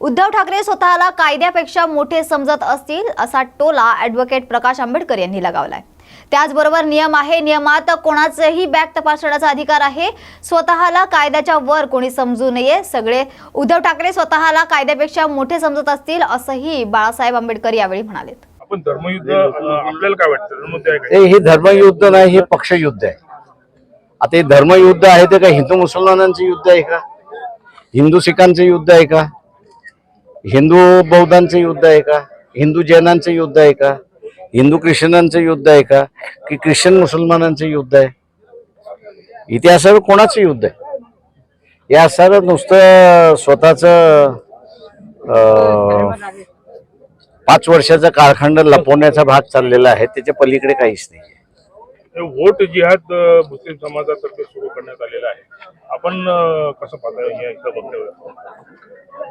उद्धव ठाकरे स्वतःला कायद्यापेक्षा मोठे समजत असतील असा टोला ॲडव्होकेट प्रकाश आंबेडकर यांनी लगावलाय। त्याचबरोबर नियम आहे, नियमात कोणाचेही बॅग तपासण्याचा अधिकार आहे, स्वतःला कायद्याच्या वर कोणी समजू नये। सगळे उद्धव ठाकरे स्वतःला कायद्यापेक्षा मोठे समजत असतील असंही बाळासाहेब आंबेडकर यावेळी म्हणाले। आपण धर्मयुद्ध आपल्याला काय वाटतं? हे धर्मयुद्ध नाही, हे पक्षयुद्ध आहे। आता हे धर्मयुद्ध आहे ते काय हिंदू मुसलमानांचे युद्ध आहे का? हिंदू सिखांचे युद्ध आहे का? हिंदू बौद्धांचे युद्ध आहे का? हिंदू जैनांचे युद्ध आहे का? हिंदू ख्रिश्चनांचे युद्ध आहे का? की ख्रिश्चन मुसलमानांचे युद्ध आहे? इथे असं कोणाचं युद्ध आहे? या असं नुसतं स्वतःच 5 वर्षाचा कालखंड लपवण्याचा भाग चाललेला आहे, त्याच्या पलीकडे काहीच नाही। वोट जिहाद मुस्लिम समाजातर्फे सुरू करण्यात आलेला आहे, आपण कसं पाहता?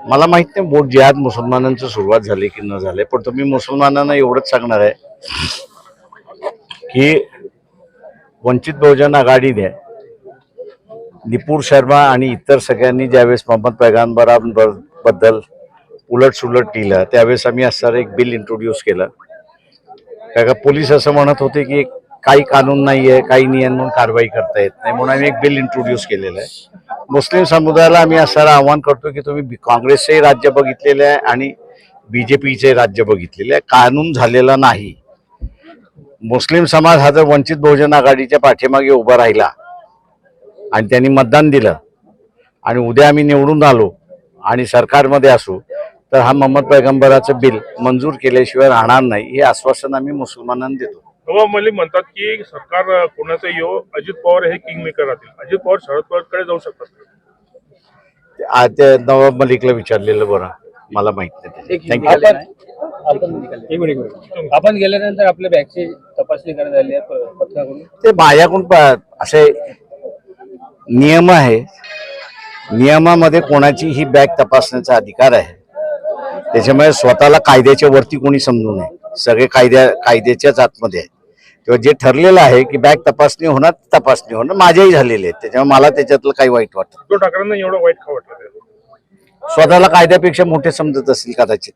मला माहित नाही वोट जिहाद मुसलमानांची सुरुवात झाली की न झाले, पण तुम्ही मुसलमानांना एवढंच सांगणार आहे की वंचित बहुजन आघाडी द्या, निपुर शर्मा आणि इतर सगळ्यांनी ज्यावेळेस मोहम्मद पैगंबरांबद्दल उलटसुलट केलं त्यावेळेस आम्ही असं एक बिल इंट्रोड्यूस केलं। का पोलीस असं म्हणत होते की काही कानून नाही आहे, काही नियम म्हणून कारवाई करता येत नाही, म्हणून आम्ही एक बिल इंट्रोड्यूस केलेलं आहे। मुस्लिम समुदायाला आम्ही असं आव्हान करतो की तुम्ही काँग्रेसचे राज्य बघितलेले आहे आणि बीजेपीचे राज्य बघितलेले आहे, कानून झालेला नाही। मुस्लिम समाज हा जर वंचित बहुजन आघाडीच्या पाठीमागे उभा राहिला आणि त्यांनी मतदान दिलं आणि उद्या आम्ही निवडून आलो आणि सरकारमध्ये असू तर हा मोहम्मद पैगंबराचं बिल मंजूर केल्याशिवाय राहणार नाही, हे आश्वासन आम्ही मुसलमानांना देतो। नवाब मलिक म्हणतात की सरकार कोणाचं येऊ, अजित पवार हे किंग मेकर राहतील, अजित पवार शरद पवारकडे जाऊ शकतात। ते नवाब मलिकला विचारलेलं बरं, मला माहित नाही। आपण गेल्यानंतर आपल्या बॅगची तपासणी करण्यात आली आहे पथकाकडून। ते माझ्याकडून असे नियम आहे, नियमामध्ये कोणाची ही बॅग तपासण्याचा अधिकार आहे, त्याच्यामुळे स्वतःला कायद्याच्या वरती कोणी समजू नये। सगळे कायद्याच्याच आतमध्ये आहे, तेव्हा जे ठरलेलं आहे की बॅग तपासणी होणार माझ्याही झालेले आहेत, त्याच्यामुळे मला त्याच्यातलं काही वाईट वाटत। उद्धव ठाकरेंना एवढं वाईट का वाटलं? स्वतःला कायद्यापेक्षा मोठे समजत असतील कदाचित।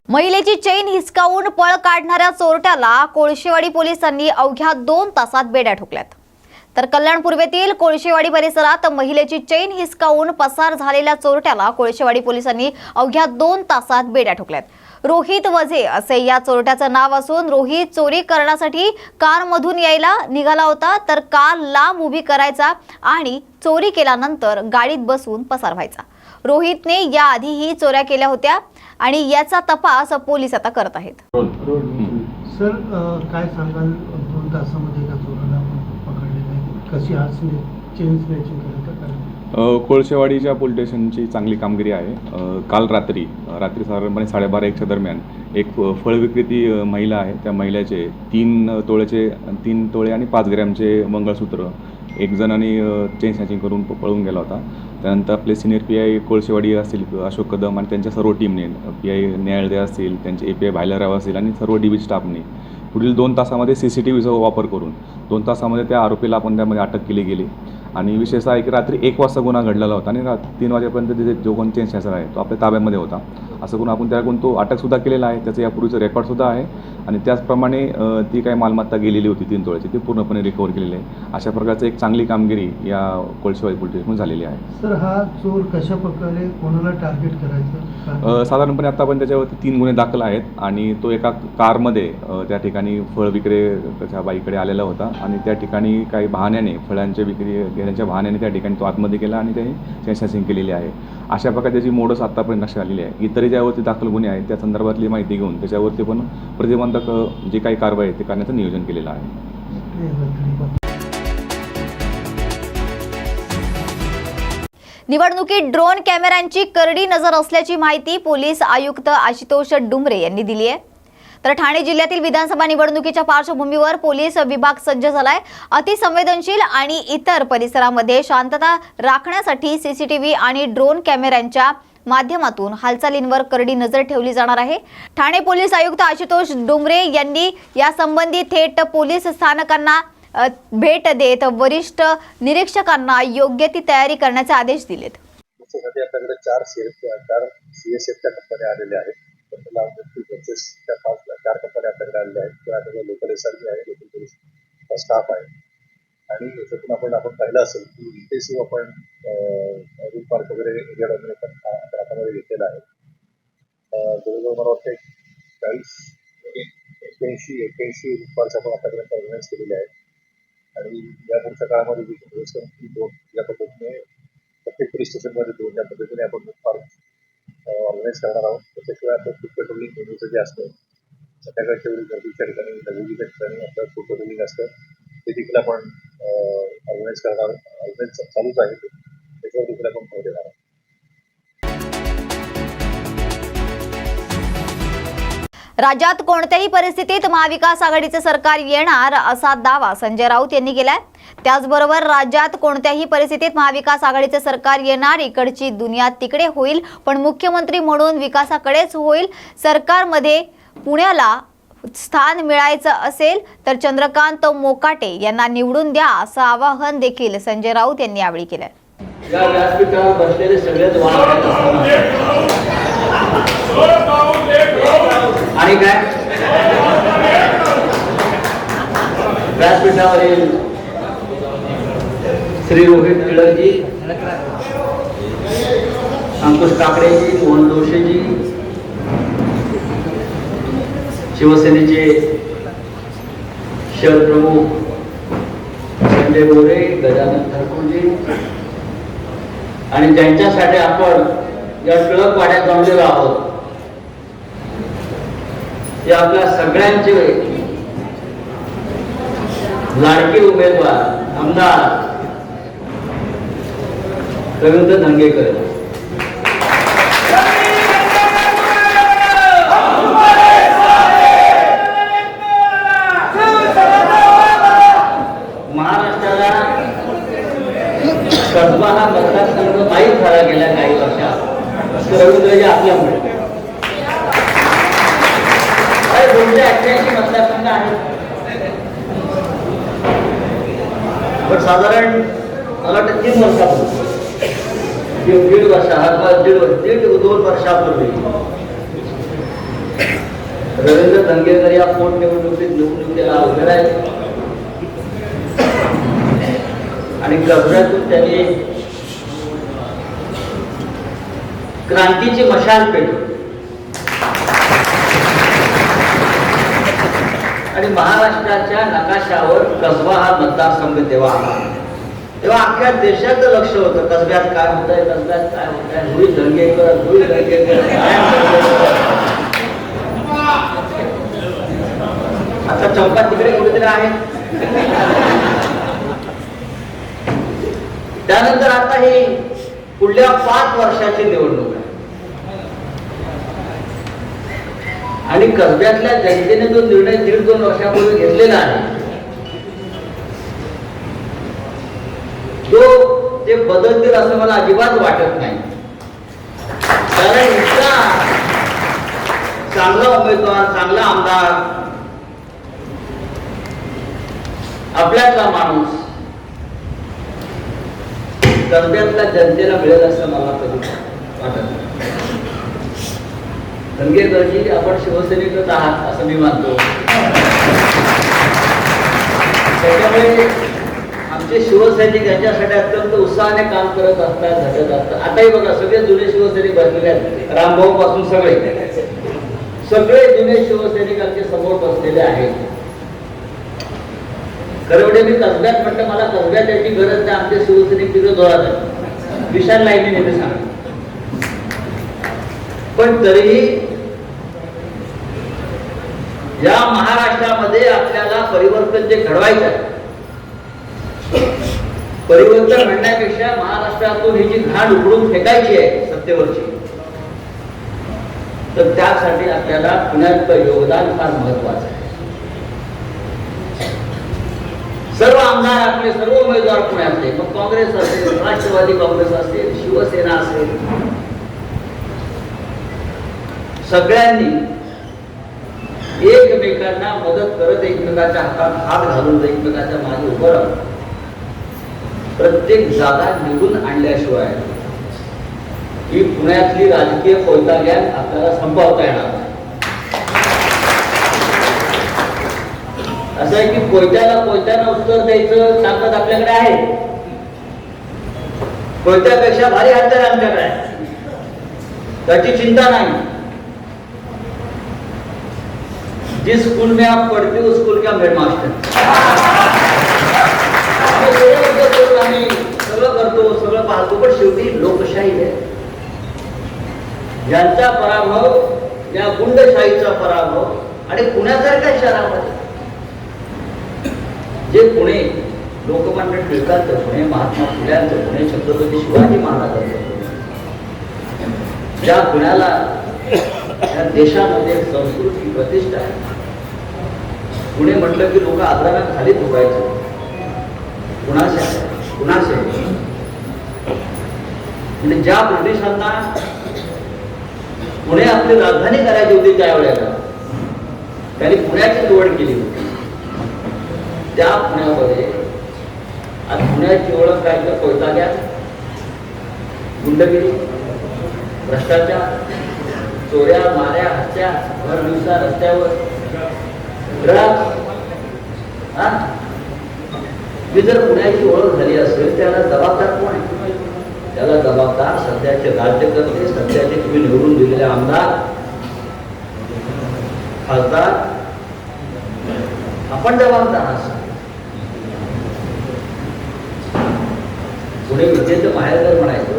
महिलेची चेन हिसकावून पळ काढणाऱ्या चोरट्याला कोळशेवाडी पोलिसांनी अवघ्या 2 तासात बेड्या ठोकल्यात। तर कल्याण पूर्वेतील कोळशेवाडी परिसरात महिलेची चेन हिसकावून पसार झालेल्या चोरट्याला कोळशेवाडी पोलिसांनी अवघ्या 2 तासात बेड्या ठोकल्यात। रोहित वझे असे या चोरट्याचं नाव असून रोहित चोरी करण्यासाठी कारमधून यायला निघाला होता, तर कार लांब उभी करायचा आणि चोरी केल्यानंतर गाडीत बसून पसार व्हायचा। रोहितने याआधीही चोऱ्या केल्या होत्या आणि याचा तपास पोलीस आता करत आहेत। सर काय सांगाल, 2 तासामध्ये का चोराला पकडलेलं आहे, कशी आज चेन स्नॅचिंग करत? कोळशेवाडीच्या पोलीस स्टेशनची चांगली कामगिरी आहे। काल रात्री साधारणपणे 12:30-1च्या दरम्यान एक फळ विक्रेती महिला आहे, त्या महिलेचे 3 तोळे आणि 5 ग्रॅमचे मंगळसूत्र एक जणांनी चेन स्नॅचिंग करून पळून गेला होता। त्यानंतर आपले सिनियर PI कोळशेवाडी असतील अशोक कदम आणि त्यांच्या सर्व टीमने, PI न्यायालय असतील, त्यांचे API भायलाराव असतील आणि सर्व DB स्टाफने पुढील 2 तासामध्ये CCTVचा वापर करून 2 तासामध्ये त्या आरोपीला आपण त्यामध्ये अटक केली गेली। आणि विशेषतः आहे की रात्री 1 वाजता गुन्हा घडलेला होता आणि 3 वाजेपर्यंत तिथे जो कोण चेन स्नॅचर आहे तो आपल्या ताब्यामध्ये होता। असं करून आपण त्याकडून तो अटकसुद्धा केलेला आहे, त्याचं यापूर्वीचं रेकॉर्डसुद्धा आहे आणि त्याचप्रमाणे ती काही मालमत्ता गेलेली होती 3 तोळ्याची ती पूर्णपणे रिकव्हर केलेली आहे। अशा प्रकारचं एक चांगली कामगिरी या कोळशेवाडी पोलीस स्टेशनमध्ये झालेली आहे। सर हा चोर कशा प्रकारे कोणाला टार्गेट करायचं? साधारणपणे आता आपण त्याच्यावरती 3 गुन्हे दाखल आहेत आणि तो एका कारमध्ये त्या ठिकाणी फळ विक्रेत्याच्या बाईकडे आलेला होता आणि त्या ठिकाणी काही बहाण्याने फळांच्या विक्री घेण्याच्या बहाण्याने त्या ठिकाणी तो आतमध्ये गेला आणि त्याने चेन स्नॅचिंग केलेली आहे। अशा प्रकारे त्याची मोडस आतापर्यंत लक्षात आलेली आहे। इतरही ज्यावरती दाखल गुन्हे आहेत त्या संदर्भातली माहिती घेऊन त्याच्यावरती पण प्रतिबंधक जे काही कारवाई आहे ते करण्याचं नियोजन केलेलं आहे। निवडणुकीत ड्रोन कॅमेऱ्यांची करडी नजर असल्याची माहिती पोलीस आयुक्त आशुतोष डुमरे यांनी दिली आहे। तर ठाणे जिल्ह्यातील विधानसभा निवडणुकीच्या पार्श्वभूमीवर पोलीस विभाग सज्ज झालाय। अतिसंवेदनशील आणि इतर परिसरामध्ये शांतता राखण्यासाठी CCTV आणि ड्रोन कॅमेऱ्यांच्या माध्यमातून हालचालींवर करडी नजर ठेवली जाणार आहे। ठाणे पोलीस आयुक्त आशुतोष डुमरे यांनी यासंबंधी थेट पोलीस स्थानकांना भेट देत वरिष्ठ निरीक्षकांना योग्य ती तयारी करण्याचे आदेश दिलेत. त्यासाठी आपल्याकडे 4 CSFच्या कंपन्या आलेल्या आहेत. त्याला प्रोसेसच्या 4 कंपन्या आपल्याकडे आलेल्या आहेत. त्यामध्ये लोकल SRB आहे, लोकल पोलीस स्टाफ आहे. आणि याच्यातून आपण पाहिलं असेल की इंटेन्सिव्ह आपण रूट मार्क वगैरे एरिया डॉमिनेशन हातामध्ये घेतलेला आहे. जवळजवळ मला वाटतं 81 रूट मार्क्स आपण आतापर्यंत ऑर्गनाईज केलेले आहेत. आणि या पुढच्या काळामध्ये या पद्धतीने प्रत्येक पोलीस स्टेशनमध्ये 2 या पद्धतीने आपण रूट मार्क ऑर्गनाईज करणार आहोत. त्याच्याशिवाय आपलं फूड पेट्रोलिंग नेहमीचं जे असतं संध्याकाळच्या वेळी गर्दीच्या ठिकाणी नगरीच्या ठिकाणी आपलं फूड पेट्रोलिंग असतं ते देखील आपण ऑर्गनाईज चालूच आहे. त्याच्यावर देखील आपण भर देणार आहोत. राज्यात कोणत्याही परिस्थितीत महाविकास आघाडीचे सरकार येणार असा दावा संजय राऊत यांनी केलाय. त्याचबरोबर राज्यात कोणत्याही परिस्थितीत महाविकास आघाडीचे सरकार येणार, इकडची दुनिया तिकडे होईल, पण मुख्यमंत्री म्हणून विकासाकडेच होईल. सरकारमध्ये पुण्याला स्थान मिळायचं असेल तर चंद्रकांत मोकाटे यांना निवडून द्या असं आवाहन देखील संजय राऊत यांनी यावेळी केलंय. या व्यासपीठावर बसलेले सगळेच आणि काय व्यासपीठावरील श्री रोहित टिळकजी, अंकुश काकडेजी, मोहन जोशीजी, शिवसेनेचे शहर प्रमुख संजय गोरे, गजानन ठाकूरजी आणि ज्यांच्यासाठी आपण या टिळक वाड्यात जमलेलो आहोत ते आपल्या सगळ्यांचे लाडके उमेदवार आमदार रवींद्र धंगेकर. महाराष्ट्राला कसबा हा मतदारसंघ माहीत झाला गेल्या काही वर्षात रवींद्रजी आपल्यामुळे. 288 मतदारसंघ आहेत. पण साधारण मला वाटतं 3 वर्षापूर्वी 2 वर्षापूर्वी रवींद्र धंगेकर या निवडणुकीला उभे राहिले आणि कसब्यातून त्यांनी क्रांतीची मशाल पेटवली आणि महाराष्ट्राच्या नकाशावर कसबा हा मतदारसंघ तेव्हा आला. तेव्हा अख्ख्या देशाचं लक्ष होतं कसब्यात काय होत आहे, कसब्यात काय होत आहे, रोहित धंगेकर आता चौकात तिकडे कुठेतरी आहे. त्यानंतर आता ही पुढल्या 5 वर्षाची निवडणूक आहे आणि कसब्यातल्या जनतेने जो निर्णय 1.5-2 वर्षापूर्वी घेतलेला आहे ते बदलतील असं मला अजिबात वाटत नाही. कारण इतका चांगला उमेदवार, चांगला आमदार, आपल्यातला माणूस कसब्यातल्या जनतेला मिळेल असं मला कधी वाटत नाही. धंगेकरजी आपण शिवसेनेतच आहात असं मी मानतो. त्याच्यामुळे आमचे शिवसैनिक याच्यासाठी अत्यंत उत्साहाने काम करत असतात, झटत असतात. आताही बघा सगळे जुने शिवसैनिक बसलेले आहेत, रामभाऊ पासून सगळे जुने शिवसैनिक आमच्या समोर बसलेले आहेत. खरं म्हणजे मी कसब्यात म्हणतं मला कसब्यात याची गरज नाही, आमचे शिवसैनिक तिथे जोरात आहेत, विशाल लाईनीने ते सांगा. पण तरीही या महाराष्ट्रामध्ये आपल्याला परिवर्तन जे घडवायचं आहे, परिवर्तन म्हणण्यापेक्षा महाराष्ट्रातून ही जी घाण उघडून फेकायची आहे सत्तेवरची, तर त्यासाठी आपल्याला पुण्याचं योगदान फार महत्वाचं आहे. सर्व आमदार आपले, सर्व उमेदवार पुण्यातले, मग काँग्रेस असेल, राष्ट्रवादी काँग्रेस असेल, शिवसेना असेल, सगळ्यांनी एकमेकांना मदत करत एकमेकाच्या हातात हात घालून एकमेकाच्या मागे उभं राहून प्रत्येक जागा निवडून आणल्याशिवाय ही पुण्यातली राजकीय कोयतागॅन आपल्याला संपवता येणार नाही. असं आहे की कोयत्यानं उत्तर द्यायचं ताकद आपल्याकडे आहे. कोयत्यापेक्षा भारी हत्यार आमच्याकडे आहे, त्याची चिंता नाही. जिस स्कूल में आप पढ़ते हो उस स्कूल के हम हेडमास्टर. आम्ही सगळं करतो, सगळं पाहतो, पण शेवटी लोकशाही आहे. यांचा पराभव, या गुंडशाहीचा पराभव आणि पुण्यासारख्या शहरामध्ये जे पुणे लोकमान्य टिळकांचं पुणे, महात्मा फुल्यांचं पुणे, छत्रपती शिवाजी महाराजांचं पुणे, ज्या पुण्याला या देशामध्ये संस्कृती प्रतिष्ठा आहे. पुणे म्हटलं की लोक आदरानं खाली झुकायचे. कुणाचे म्हणजे ज्या ब्रिटिशांना पुणे आपली राजधानी करायची होती त्यावेळेला त्यांनी पुण्याची निवड केली होती. त्या पुण्यामध्ये आज पुण्याची ओळख काय तर कोयतागॅन, गुंडगिरी, भ्रष्टाचार, चोऱ्या, माऱ्या, हत्या, भर दिवसा रस्त्यावर ड्रग्स. ही जर पुण्याची ओळख झाली असेल त्याला जबाबदार कोण आहे? त्याला जबाबदार सध्याचे राज्यकर्ते, सध्याचे तुम्ही निवडून दिलेले आमदार, खासदार, आपण जबाबदार असं. पुणे विद्येचं माहेरघर म्हणायचं,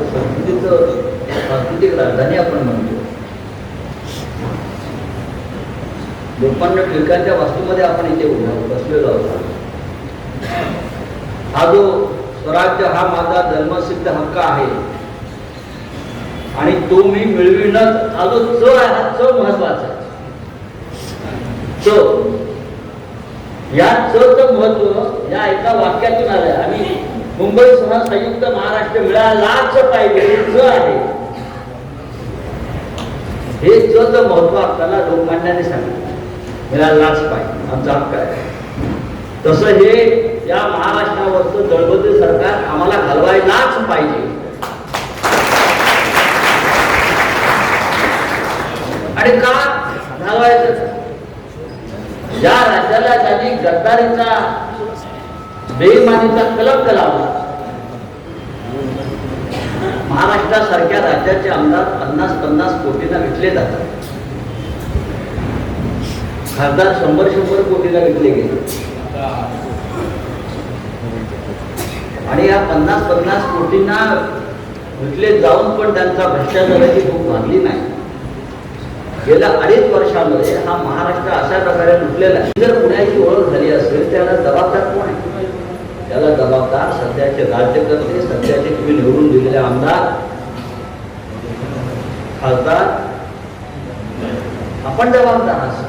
सांस्कृतिक राजधानी आपण म्हणतो. लोकमान्य टिळकांच्या वास्तूमध्ये आपण इथे बसलेलो आहोत. हा जो स्वराज्य हा माझा जन्मसिद्ध हक्क आहे आणि तो मी मिळविणच, हा जो च आहे हा च महत्वाचा आहे. च, या च महत्व या एका वाक्यातून आलंय. आम्ही मुंबईसह संयुक्त महाराष्ट्र मिळालाच पाहिजे, च आहे. हे च महत्व आपल्याला लोकमान्याने सांगितलं, मिळालाच पाहिजे, आमचा हक्क आहे. तसं हे या महाराष्ट्रावरचं दळबद्री सरकार आम्हाला घालवायलाच पाहिजे. आणि का घालवायचं? ज्या राज्याला ज्यांनी गद्दारीचा, बेईमानीचा कलंक लावला, महाराष्ट्रासारख्या राज्याचे आमदार 50-50 कोटींना विकले जातात. खासदार 100-100 कोटीला विकले गेले आणि या 50-50 कोटींना विकले जाऊन पण त्यांचा भ्रष्टाचाराची भूक भागली नाही. गेल्या 2.5 वर्षामध्ये हा महाराष्ट्र अशा प्रकारे लुटलेला आहे. जर पुण्याची ओळख झाली असेल त्याला जबाबदार कोण आहे? त्याला जबाबदार सध्याचे राज्यकर्ते, सध्याचे तुम्ही निवडून दिलेले आमदार, खासदार, आपण जबाबदार असं.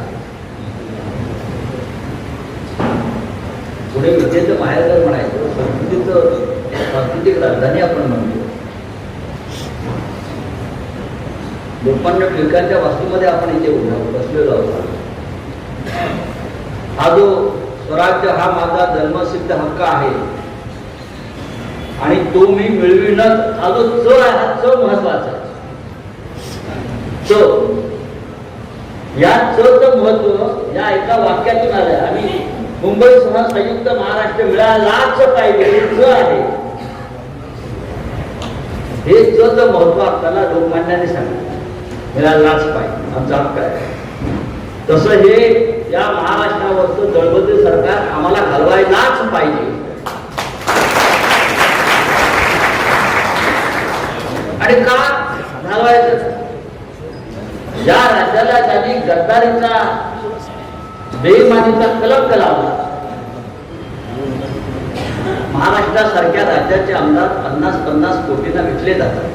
पुणे विद्येचं माहेरघर म्हणायचं, सांस्कृतिक राजधानी आपण म्हणतो. लोकमान्य टिळकांच्या वास्तूमध्ये आपण इथे बसलेलो आहोत. हा जो स्वराज्य हा माझा जन्मसिद्ध हक्क आहे आणि तो मी मिळविणच, हा जो च आहे हा च महत्वाचा आहे. च, या च महत्व या एका वाक्यातून आलंय. आम्ही मुंबईसह संयुक्त महाराष्ट्र मिळालाच पाहिजे, हे च आहे. हे च महत्व आपल्याला लोकमान्याने सांगितलं, मिळालाच पाहिजे, आमचा हक्क आहे. तसं हे या महाराष्ट्रावरचं दळबद्री सरकार आम्हाला घालवायलाच पाहिजे. आणि का घालवायचं? ज्या राज्याला ज्यांनी गद्दारीचा, बेईमानीचा कलंक लावला, महाराष्ट्रासारख्या राज्याचे आमदार 50-50 कोटींना विकले जातात.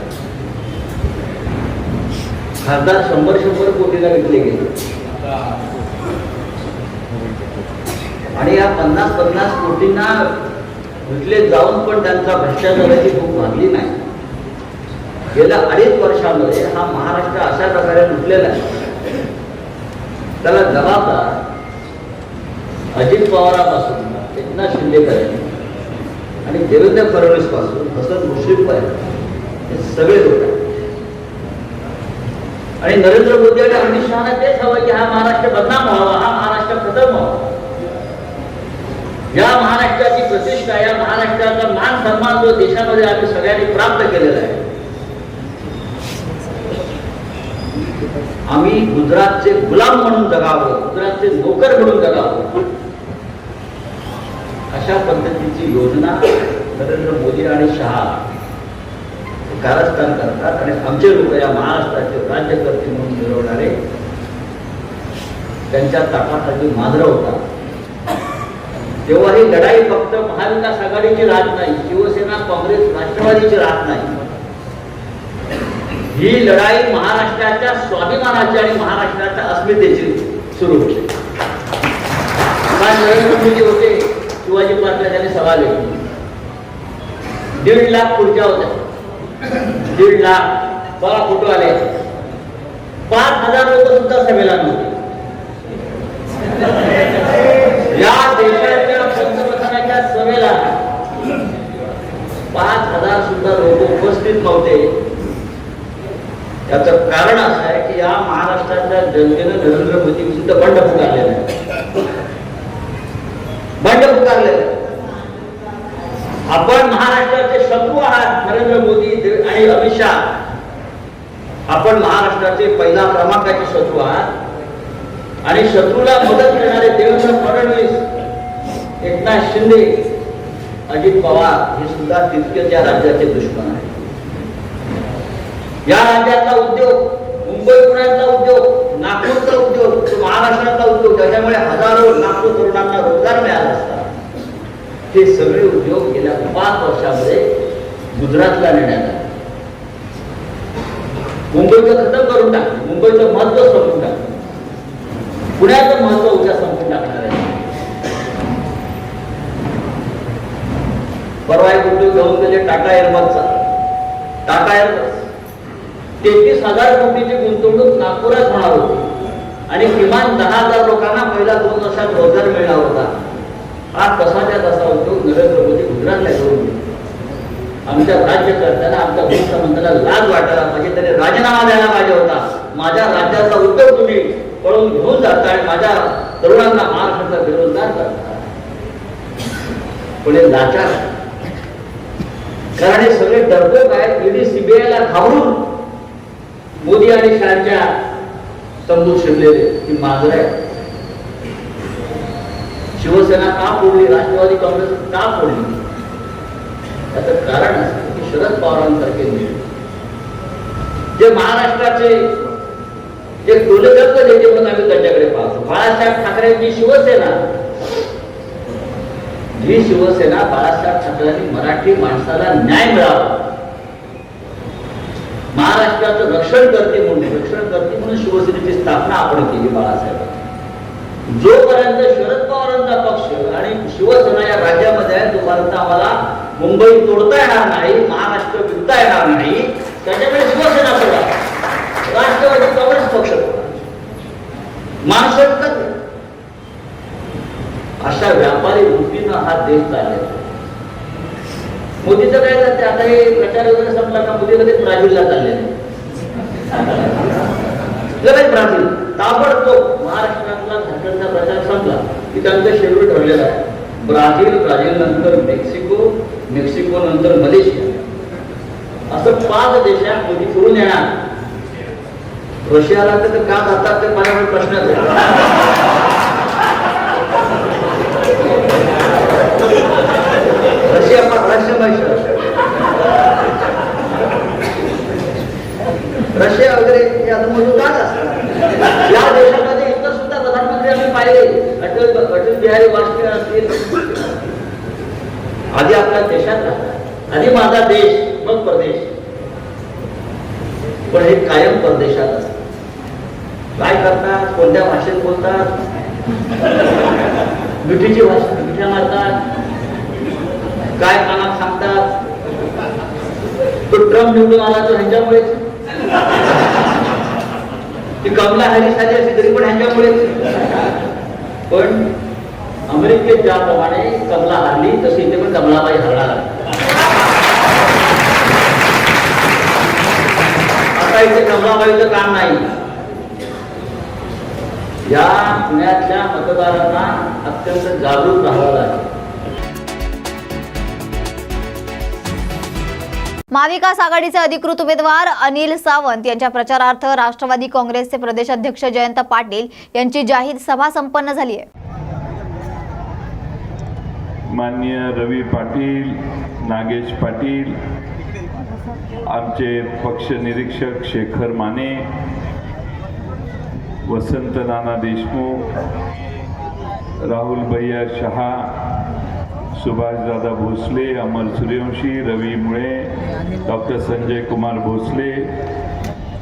खासदार 100-100 कोटीला विकले गेले आणि या 50-50 कोटींना विकले जाऊन पण त्यांचा भ्रष्टाचाराची भूक भागली नाही. गेल्या 2.5 वर्षामध्ये हा महाराष्ट्र अशा प्रकारे लुटलेला आहे. त्याला जबाबदार अजित पवारापासून एकनाथ शिंदेपर्यंत आणि देवेंद्र फडणवीस पासून हसन मुश्रीफपर्यंत हे सगळे लोक आहेत. आणि नरेंद्र मोदी आणि अमित शहाना तेच हवं की हा महाराष्ट्र बदनाम व्हावा, हा महाराष्ट्र खतम व्हावा. या महाराष्ट्राची प्रतिष्ठा, या महाराष्ट्राचा मान सन्मान जो देशामध्ये आम्ही सगळ्यांनी प्राप्त केलेला आहे, आम्ही गुजरातचे गुलाम म्हणून जगावं, गुजरातचे नोकर म्हणून जगावं, अशा पद्धतीची योजना नरेंद्र मोदी आणि शहा कारस्थान करतात. आणि आमचे लोक या महाराष्ट्राचे राज्यकर्ते म्हणून मिळवणारे त्यांच्या ताटासाठी मांजरं होतात. तेव्हा ही लढाई फक्त महाविकास आघाडीची राहत नाही, शिवसेना, काँग्रेस, राष्ट्रवादीची राहत नाही. ही लढाई महाराष्ट्राच्या स्वाभिमानाची आणि महाराष्ट्राच्या अस्मितेची सुरू होते. नरेंद्र मोदी होते, शिवाजी पार्कला त्यांनी सभा घेतली, 1.5 लाख खुर्च्या होत्या, 1.5 लाख बघा फोटो आले, 5,000 लोक सुद्धा सभेला नव्हते. या देशाच्या पंतप्रधानाच्या सभेला 5,000 सुद्धा लोक उपस्थित नव्हते. याचं कारण असं आहे की या महाराष्ट्राच्या जनतेनं नरेंद्र मोदी विरुद्ध बंड पुकारलेलं आहे, बंड पुकारलेलं आहे. आपण महाराष्ट्राचे शत्रू आहात नरेंद्र मोदी आणि अमित शहा, आपण महाराष्ट्राचे पहिला क्रमांकाचे शत्रू आहात. आणि शत्रूला मदत करणारे देवेंद्र फडणवीस, एकनाथ शिंदे, अजित पवार हे सुद्धा तितकेच या राज्याचे दुश्मन आहेत. या राज्यातला उद्योग, मुंबई पुण्यातला उद्योग, नागपूरचा उद्योग, महाराष्ट्रातला उद्योग, त्याच्यामुळे हजारो लाखो तरुणांना रोजगार मिळाला असता, हे सगळे उद्योग गेल्या 5 वर्षामध्ये गुजरातला नेण्यात आले. मुंबईचं खतम करून टाकलं, मुंबईचं महत्व संपून टाकलं, पुण्याचं महत्व उद्या संपून टाकणार आहे. परवा एक उद्योग घेऊन गेले टाटा एअरबसचा. टाटा एअरबस 33,000 कोटीची गुंतवणूक नागपुरात होणार होती आणि किमान 10,000 लोकांना पहिल्या 2 वर्षात रोजगार मिळणार होता. हा तसाच्या तसा उद्योग नरेंद्र मोदी गुजरातला घेऊन गेले. आमच्या राज्यकर्त्यांना, आमच्या मुख्यमंत्र्याला लाज वाटायला पाहिजे, त्याने राजीनामा द्यायला पाहिजे होता. माझ्या राज्याचा उद्योग तुम्ही पळून घेऊन जाता आणि माझ्या तरुणांना महाराष्ट्राचा बेरोजगार करता. पुढे लाचार, कारण हे सगळे डरपोक आहेत. ईडी सीबीआयला घाबरून मोदी आणि शहाच्या तंबूत शिरलेले ही मांजरं आहे. शिवसेना का फोडली, राष्ट्रवादी काँग्रेस का फोडली, याचं कारण असं की शरद पवारांसारखे जे महाराष्ट्राचे जे टोलेगल्प नेते म्हणून आम्ही त्यांच्याकडे पाहतो. बाळासाहेब ठाकरेंची शिवसेना, ही शिवसेना बाळासाहेब ठाकरेंनी मराठी माणसाला न्याय मिळावा, महाराष्ट्राचं रक्षण करते म्हणून शिवसेनेची स्थापना आपण केली बाळासाहेब. जोपर्यंत शरद पवारांचा पक्ष आणि शिवसेना या राज्यामध्ये आहे तोपर्यंत आम्हाला मुंबई तोडता येणार नाही, महाराष्ट्र विकता येणार नाही. त्याच्यामुळे शिवसेना सोडा, राष्ट्रवादी काँग्रेस पक्ष माणसं अशा व्यापारी वृत्तीनं हा देश चाललेला. मोदीचं काय जाते आता, हे प्रचार वगैरे संपला का मोदी लगेच ब्राझीलला चालले, लगेच ब्राझील ताबडतोब. महाराष्ट्रातला झारखंडचा प्रचार संपला की त्यांचं शेड्यूल ठरलेलं आहे. ब्राझील, ब्राझील नंतर मेक्सिको, मेक्सिको नंतर मलेशिया, असं 5 देशात मोदी फिरून येणार. रशियाला तर का जातात ते माझ्याकडे प्रश्नच आहे. रशिया रशिया वगैरे यामधून जात असतात. या देशामध्ये इतर सुद्धा प्रधानमंत्री आम्ही पाहिले, अटल बिहारी वाजपेयी असतील, आधी आपल्या देशात राहतात, आधी माझा देश मग परदेश, पण हे कायम परदेशात असतात. काय करतात, कोणत्या भाषेत बोलतात, मिठीची भाषा, मिठ्या मारतात, काय कानात सांगतात. तो ट्रम्प निवडून आला तर ह्यांच्यामुळेच. ती कमला हॅरिस आली असली तरी पण ह्यांच्यामुळेच. पण अमेरिकेत ज्याप्रमाणे कमला हरली तशी इथे पण कमलाबाई हरणार आहे. आता इथे कमलाबाईचं काम नाही. या पुण्यातल्या मतदारांना अत्यंत जागरूक राहावं लागेल. महाविकास आघाडीचे अधिकृत उमेदवार अनिल सावंत यांच्या प्रचारार्थ राष्ट्रवादी काँग्रेसचे प्रदेश अध्यक्ष जयंत पाटील यांची जाहीर सभा संपन्न झाली आहे. माननीय रवी पाटील, नागेश पाटील, आमचे पक्ष निरीक्षक शेखर माने, वसंत नाना देशमुख, राहुल भैया शहा, सुभाषदादा भोसले, अमर सूर्यवंशी, रवी मुळे, डॉक्टर संजय कुमार भोसले,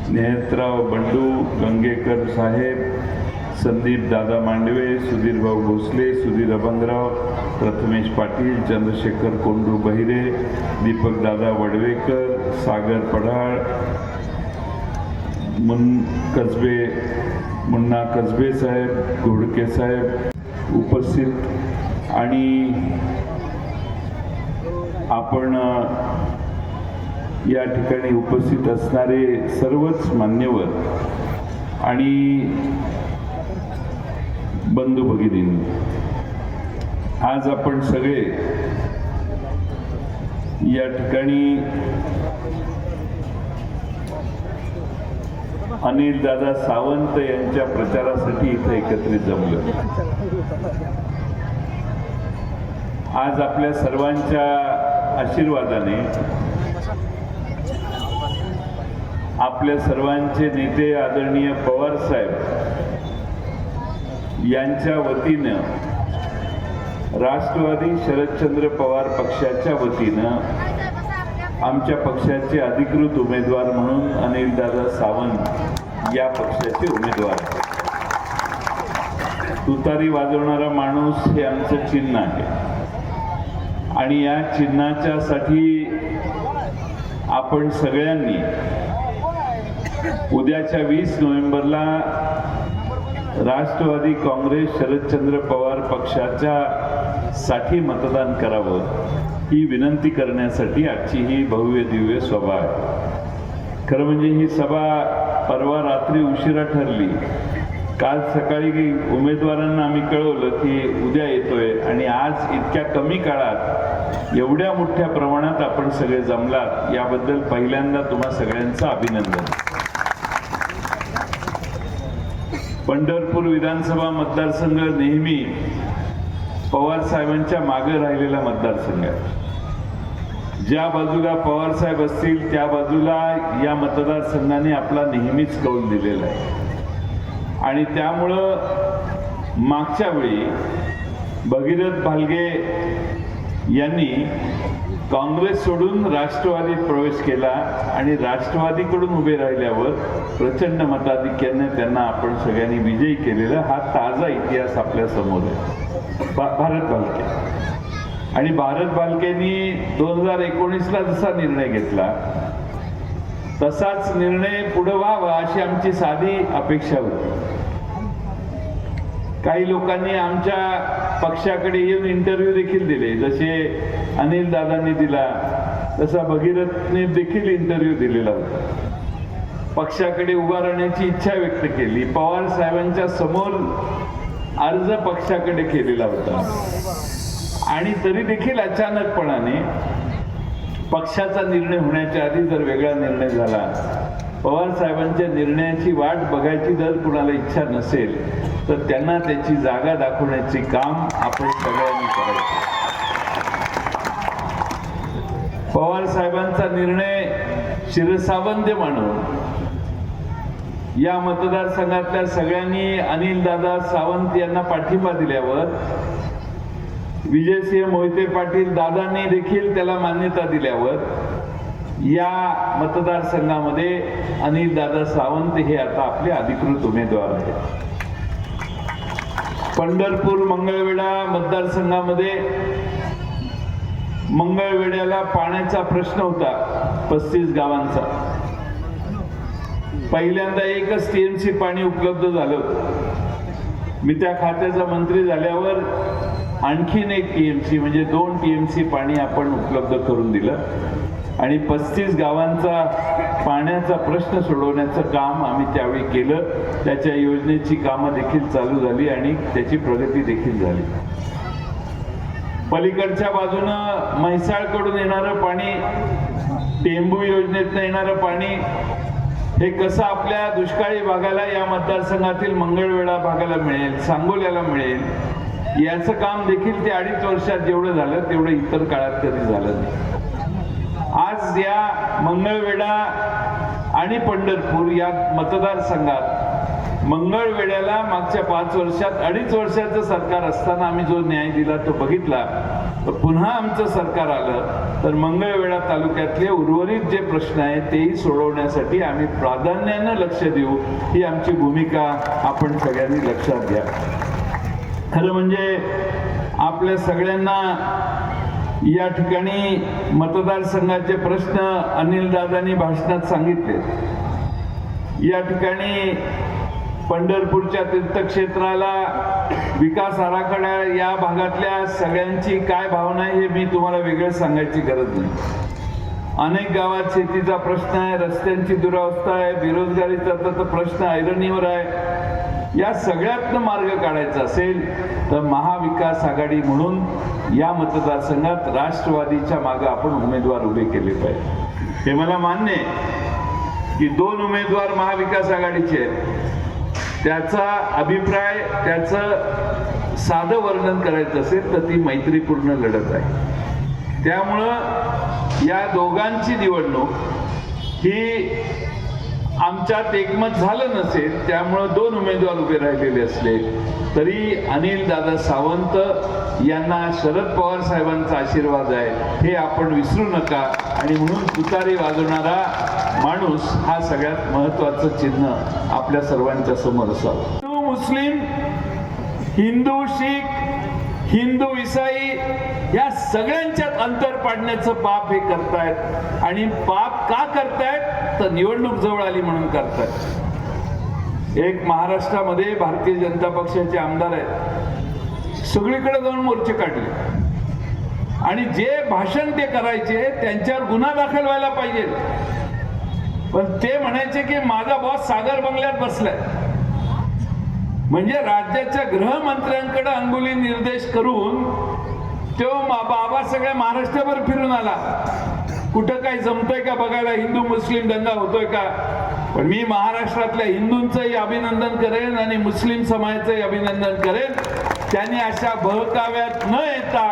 नेहतराव बंडू, गंगेकर साहेब, संदीप दादा मांडवे, सुधीर भाऊ भोसले, सुधीर अभंगराव, प्रथमेश पाटील, चंद्रशेखर कोंडू बहिरे, दीपक दादा वडवेकर, सागर पढाळ, मुन्ना कसबे साहेब, घोडके साहेब उपस्थित आणि आपण या ठिकाणी उपस्थित असणारे सर्वच मान्यवर आणि बंधू भगिनींनी, आज आपण सगळे या ठिकाणी अनिल दादा सावंत यांच्या प्रचारासाठी इथे एकत्रित जमलो. आज आपल्या सर्वांच्या आशीर्वादाने आपल्या सर्वांचे नेते आदरणीय पवार साहेब यांच्या वतीनं राष्ट्रवादी शरदचंद्र पवार पक्षाच्या वतीनं आमच्या पक्षाचे अधिकृत उमेदवार म्हणून अनिल दादा सावंत या पक्षाचे उमेदवार आहेत. तुतारी वाजवणारा माणूस हे आमचं चिन्ह आहे आणि या चिन्हाच्या साठी आपण सगळ्यांनी उद्याच्या 20 नोव्हेंबरला राष्ट्रवादी काँग्रेस शरदचंद्र पवार पक्षाच्या साठी मतदान करावं ही विनंती करण्यासाठी आजची ही भव्य दिव्य सभा आहे. खरं म्हणजे ही सभा परवा रात्री उशिरा ठरली. काल सकाळी उमेदवारांना आम्ही कळवलं की उद्या येतोय आणि आज इतक्या कमी काळात एवढ्या मोठ्या प्रमाणात आपण सगळे जमलात याबद्दल पहिल्यांदा तुम्हा सगळ्यांचं अभिनंदन. पंढरपूर विधानसभा मतदारसंघ नेहमी पवार साहेबांच्या मागे राहिलेला मतदारसंघ आहे. ज्या बाजूला पवार साहेब असतील त्या बाजूला या मतदारसंघाने आपला नेहमीच कौल दिलेला आहे आणि त्यामुळं मागच्या वेळी भगीरथ भालगे यांनी काँग्रेस सोडून राष्ट्रवादीत प्रवेश केला आणि राष्ट्रवादीकडून उभे राहिल्यावर प्रचंड मताधिक्याने त्यांना आपण सगळ्यांनी विजयी केलेला हा ताजा इतिहास आपल्या समोर आहे. भारत भालके आणि भारत भालकेंनी 2019ला जसा निर्णय घेतला तसाच निर्णय पुढे व्हावा अशी आमची साधी अपेक्षा होती. काही लोकांनी आमच्या पक्षाकडे येऊन इंटरव्ह्यू देखील दिले, जसे अनिल दादांनी दिला तसा भगीरथने देखील इंटरव्ह्यू दिलेला होता. पक्षाकडे उभा राहण्याची इच्छा व्यक्त केली. पवार साहेबांच्या समोर अर्ज पक्षाकडे केलेला होता आणि तरी देखील अचानकपणाने पक्षाचा निर्णय होण्याच्या आधी जर वेगळा निर्णय झाला, पवार साहेबांच्या निर्णयाची वाट बघायची जर कुणाला इच्छा नसेल तर त्यांना त्याची जागा दाखवण्याचे काम आपण सगळ्यांनी करायचं. पवार साहेबांचा निर्णय शिरसावंत मानून या मतदारसंघातल्या सगळ्यांनी अनिल दादा सावंत यांना पाठिंबा दिल्यावर विजयसिंह मोहिते पाटील दादांनी देखील त्याला मान्यता दिल्यावर या मतदारसंघामध्ये अनिल दादा सावंत हे आता आपले अधिकृत उमेदवार आहेत. पंढरपूर मंगळवेढा मतदारसंघामध्ये मंगळवेढ्याला पाण्याचा प्रश्न होता 35 गावांचा. पहिल्यांदा एकच टीएमसी पाणी उपलब्ध झालं होतं. मी त्या खात्याचा मंत्री झाल्यावर आणखीन एक टीएमसी म्हणजे 2 टीएमसी पाणी आपण उपलब्ध करून दिलं आणि 35 गावांचा पाण्याचा प्रश्न सोडवण्याचं काम आम्ही त्यावेळी केलं. त्याच्या योजनेची कामं देखील चालू झाली आणि त्याची प्रगती देखील झाली. पलीकडच्या बाजूनं म्हैसाळकडून येणारं पाणी, टेंभू योजनेतनं येणारं पाणी हे कसं आपल्या दुष्काळी भागाला, या मतदारसंघातील मंगळवेढा भागाला मिळेल, सांगोल्याला मिळेल, याचं काम देखील ते 2.5 वर्षात जेवढं झालं तेवढं इतर काळात कधी झालं नाही. आज या मंगळवेढा आणि पंढरपूर या मतदारसंघात मंगळवेढ्याला मागच्या 5 वर्षात 2.5 वर्षाचं सरकार असताना आम्ही जो न्याय दिला तो बघितला. तर पुन्हा आमचं सरकार आलं तर मंगळवेढा तालुक्यातले उर्वरित जे प्रश्न आहेत तेही सोडवण्यासाठी आम्ही प्राधान्यानं लक्ष देऊ, ही आमची भूमिका आपण सगळ्यांनी लक्षात घ्या. खरं म्हणजे आपल्या सगळ्यांना या ठिकाणी मतदारसंघाचे प्रश्न अनिलदादांनी भाषणात सांगितले. या ठिकाणी पंढरपूरच्या तीर्थक्षेत्राला विकास आराखडा, या भागातल्या सगळ्यांची काय भावना आहे हे मी तुम्हाला वेगळं सांगायची गरज नाही. अनेक गावात शेतीचा प्रश्न आहे, रस्त्यांची दुरावस्था आहे, बेरोजगारीचा तर प्रश्न ऐरणीवर आहे. या सगळ्यातनं मार्ग काढायचा असेल तर महाविकास आघाडी म्हणून या मतदारसंघात राष्ट्रवादीच्या मागे आपण उमेदवार उभे केले पाहिजे. हे मला मान्य आहे की 2 उमेदवार महाविकास आघाडीचे आहेत. त्याचा अभिप्राय, त्याचं साधं वर्णन करायचं असेल तर ती मैत्रीपूर्ण लढत आहे. त्यामुळं या दोघांची निवडणूक ही आमच्यात एकमत झालं नसेल, त्यामुळं 2 उमेदवार उभे राहिलेले असले तरी अनिलदादा सावंत यांना शरद पवार साहेबांचा आशीर्वाद आहे हे आपण विसरू नका. आणि म्हणून तुतारी वाजवणारा माणूस हा सगळ्यात महत्वाचं चिन्ह आपल्या सर्वांच्या समोर असावं. हिंदू मुस्लिम, हिंदू शीख, हिंदू इसाई या सगळ्यांच्यात अंतर पाडण्याचं पाप हे करतायत. आणि पाप का करतायत तर निवडणूक जवळ आली म्हणून करतायत. एक महाराष्ट्रामध्ये भारतीय जनता पक्षाचे आमदार आहेत, सगळीकडे जाऊन मोर्चे काढले आणि जे भाषण ते करायचे त्यांच्यावर गुन्हा दाखल व्हायला पाहिजे. पण ते म्हणायचे की माझा बॉस सागर बंगल्यात बसलाय. म्हणजे राज्याच्या गृहमंत्र्यांकडे अंगुली निर्देश करून तो बाबा सगळ्या महाराष्ट्रभर फिरून आला. कुठं काही जमतंय का बघायला, हिंदू मुस्लिम दंगा होतोय का. पण मी महाराष्ट्रातल्या हिंदूंचंही अभिनंदन करेन आणि मुस्लिम समाजाचंही अभिनंदन करेन. त्यांनी अशा बहकाव्यात न येता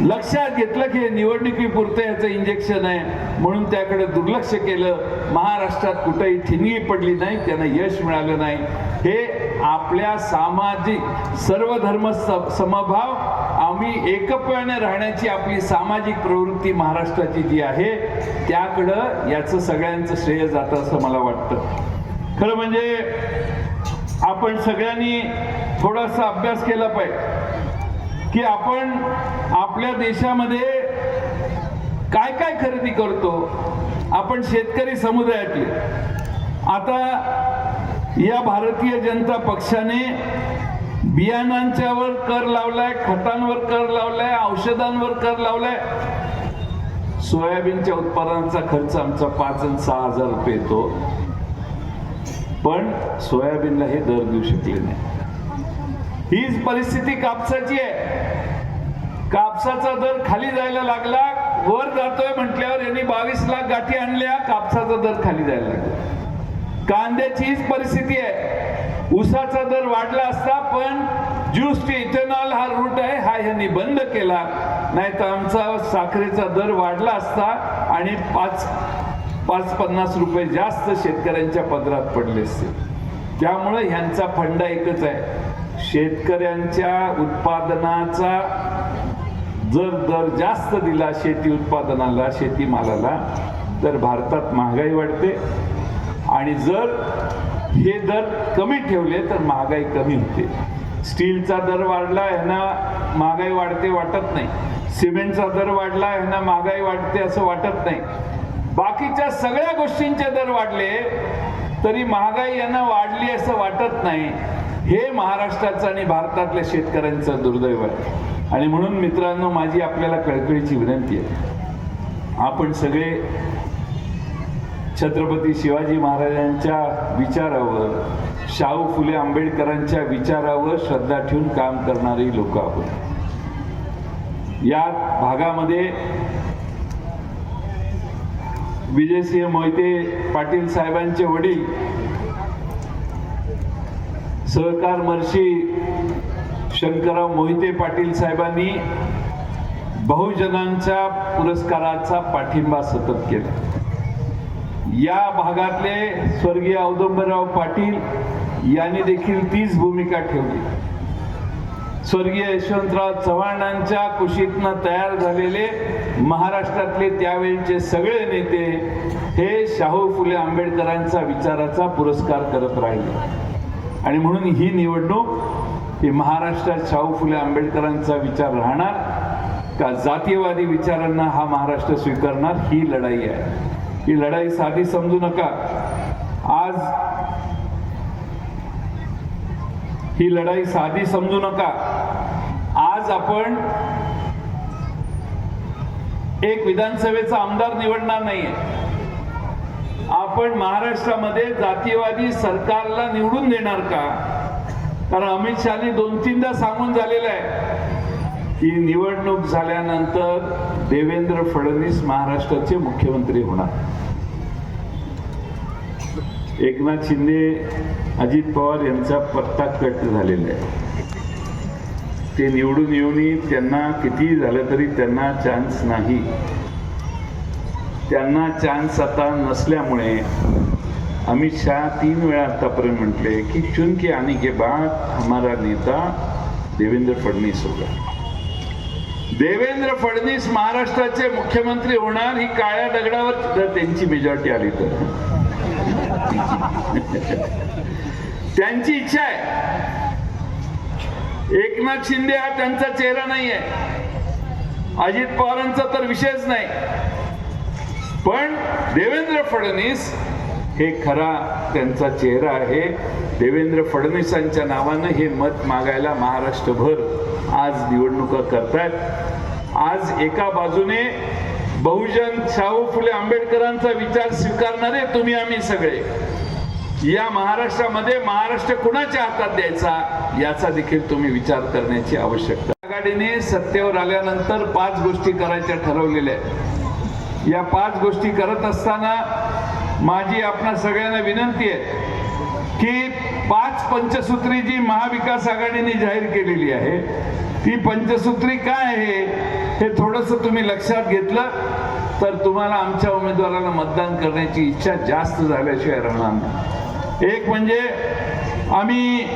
लक्षात घेतलं की हे निवडणुकीपुरतं याचं इंजेक्शन आहे म्हणून त्याकडे दुर्लक्ष केलं. महाराष्ट्रात कुठेही ठिणगी पडली नाही, त्यांना यश मिळालं नाही. हे आपल्या सामाजिक सर्वधर्म समभाव, आम्ही एकप्याने राहण्याची आपली सामाजिक प्रवृत्ती महाराष्ट्राची जी आहे त्याकडं याचं सगळ्यांचं श्रेय जातं असं मला वाटतं. खरं म्हणजे आपण सगळ्यांनी थोडासा अभ्यास केला पाहिजे की आपण आपल्या देशामध्ये काय काय खरेदी करतो. आपण शेतकरी समुदायातले. आता या भारतीय जनता पक्षाने बियाणांच्यावर कर लावलाय, खतांवर कर लावलाय, औषधांवर कर लावलाय. सोयाबीनच्या उत्पादनाचा खर्च आमचा 5 आणि 6 हजार रुपये येतो, पण सोयाबीनला हे दर देऊ शकले नाही. हीच परिस्थिती कापसाची आहे. कापसाचा दर खाली जायला लागला, वर जातोय म्हटल्यावर यांनी 22 लाख गाठी आणल्या, कापसाचा दर खाली जायला लागला. कांद्याची हीच परिस्थिती आहे. ऊसाचा दर वाढला असता पण ज्यूस टू इथेनॉल हा रूट आहे हा यांनी बंद केला, नाही तर आमचा साखरेचा दर वाढला असता आणि 5-50 रुपये जास्त शेतकऱ्यांच्या पदरात पडले असते. त्यामुळे ह्यांचा फंडा एकच आहे, शेतकऱ्यांच्या उत्पादनाचा जर दर जास्त दिला शेती उत्पादनाला, शेतीमालाला, तर भारतात महागाई वाढते. आणि जर हे दर कमी ठेवले तर महागाई कमी होते. स्टीलचा दर वाढला ह्यांना महागाई वाढते वाटत नाही, सिमेंटचा दर वाढला ह्यांना महागाई वाढते असं वाटत नाही. बाकीच्या सगळ्या गोष्टींचे दर वाढले तरी महागाई यांना वाढली असं वाटत नाही. हे महाराष्ट्राचं आणि भारतातल्या शेतकऱ्यांचं दुर्दैव आहे. आणि म्हणून मित्रांनो, माझी आपल्याला कळकळीची विनंती आहे, आपण सगळे छत्रपती शिवाजी महाराजांच्या विचारावर, शाहू फुले आंबेडकरांच्या विचारावर श्रद्धा ठेवून काम करणारी लोक आहोत. या भागामध्ये विजयसिंह मोहिते पाटील साहेबांचे वडील सहकार महर्षी शंकरराव मोहिते पाटील साहेबांनी बहुजनांच्या पुरस्काराचा पाठिंबा सतत केला. या भागातले स्वर्गीय औदुंबरराव पाटील यांनी देखील तीच भूमिका ठेवली. स्वर्गीय यशवंतराव चव्हाणांच्या कुशीतनं तयार झालेले महाराष्ट्रातले त्यावेळचे सगळे नेते हे शाहू फुले आंबेडकरांचा विचाराचा पुरस्कार करत राहिले. आणि म्हणून ही निवडणूक ही महाराष्ट्रात शाहू फुले आंबेडकरांचा विचार राहणार का जातीयवादी विचारांना हा महाराष्ट्र स्वीकारणार, ही लढाई आहे. ही लढाई साधी समजू नका. आज ही लढाई साधी समजू नका. आज आपण एक विधानसभेचा आमदार निवडणार नाहीये. आपण महाराष्ट्रामध्ये जातीयवादी सरकारला निवडून देणार का? कारण अमित शहानी 2-3दा सांगून झालेलं आहे की निवडणूक झाल्यानंतर देवेंद्र फडणवीस महाराष्ट्राचे मुख्यमंत्री होणार. एकनाथ शिंदे, अजित पवार यांचा पत्ता कट झालेला आहे. ते निवडून येऊनही त्यांना किती झालं तरी त्यांना चान्स नाही. त्यांना चान्स आता नसल्यामुळे अमित शहा 3 वेळा आतापर्यंत म्हटले की चुन के आने के बाद हमारा नेता देवेंद्र फडणवीस होगा. देवेंद्र फडणवीस महाराष्ट्राचे मुख्यमंत्री होणार ही काळ्या दगडावर त्यांची मेजॉरिटी आली तर त्यांची इच्छा आहे. एकनाथ शिंदे हा त्यांचा चेहरा नाही आहे, अजित पवारांचा तर विषयच नाही. पण देवेंद्र फडणवीस हे खरा त्यांचा चेहरा आहे. देवेंद्र फडणवीसांच्या नावानं हे मत मागायला महाराष्ट्रभर आज निवडणुका करतायत. आज एका बाजूने बहुजन शाहू फुले आंबेडकरांचा विचार स्वीकारणारे तुम्ही आम्ही सगळे, या महाराष्ट्रामध्ये महाराष्ट्र कुणाच्या हातात द्यायचा याचा देखील तुम्ही विचार करण्याची आवश्यकता. आघाडीने सत्तेवर आल्यानंतर 5 गोष्टी करायच्या ठरवलेल्या आहेत. या 5 गोष्टी करत असताना माझी आपणा सगळ्यांना विनंती आहे की 5 पंचसूत्री जी महाविकास आघाडीने जाहीर केलेली आहे ती पंचसूत्री काय आहे हे थोडंसं तुम्ही लक्षात घेतलं तर तुम्हाला आमच्या उमेदवाराला मतदान करण्याची इच्छा जास्त झाल्याशिवाय राहणार नाही. एक म्हणजे आम्ही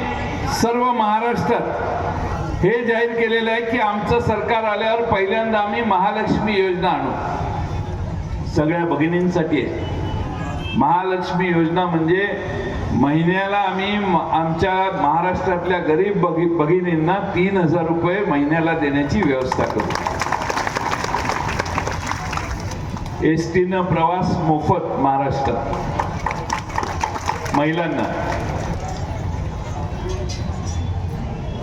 सर्व महाराष्ट्रात हे जाहीर केलेलं आहे की आमचं सरकार आल्यावर पहिल्यांदा आम्ही महालक्ष्मी योजना आणू. सगळ्या भगिनींसाठी आहे महालक्ष्मी योजना. म्हणजे महिन्याला आम्ही आमच्या महाराष्ट्रातल्या गरीब भगिनींना 3,000 रुपये महिन्याला देण्याची व्यवस्था करू. एसटीनं प्रवास मोफत महाराष्ट्रात महिलांना.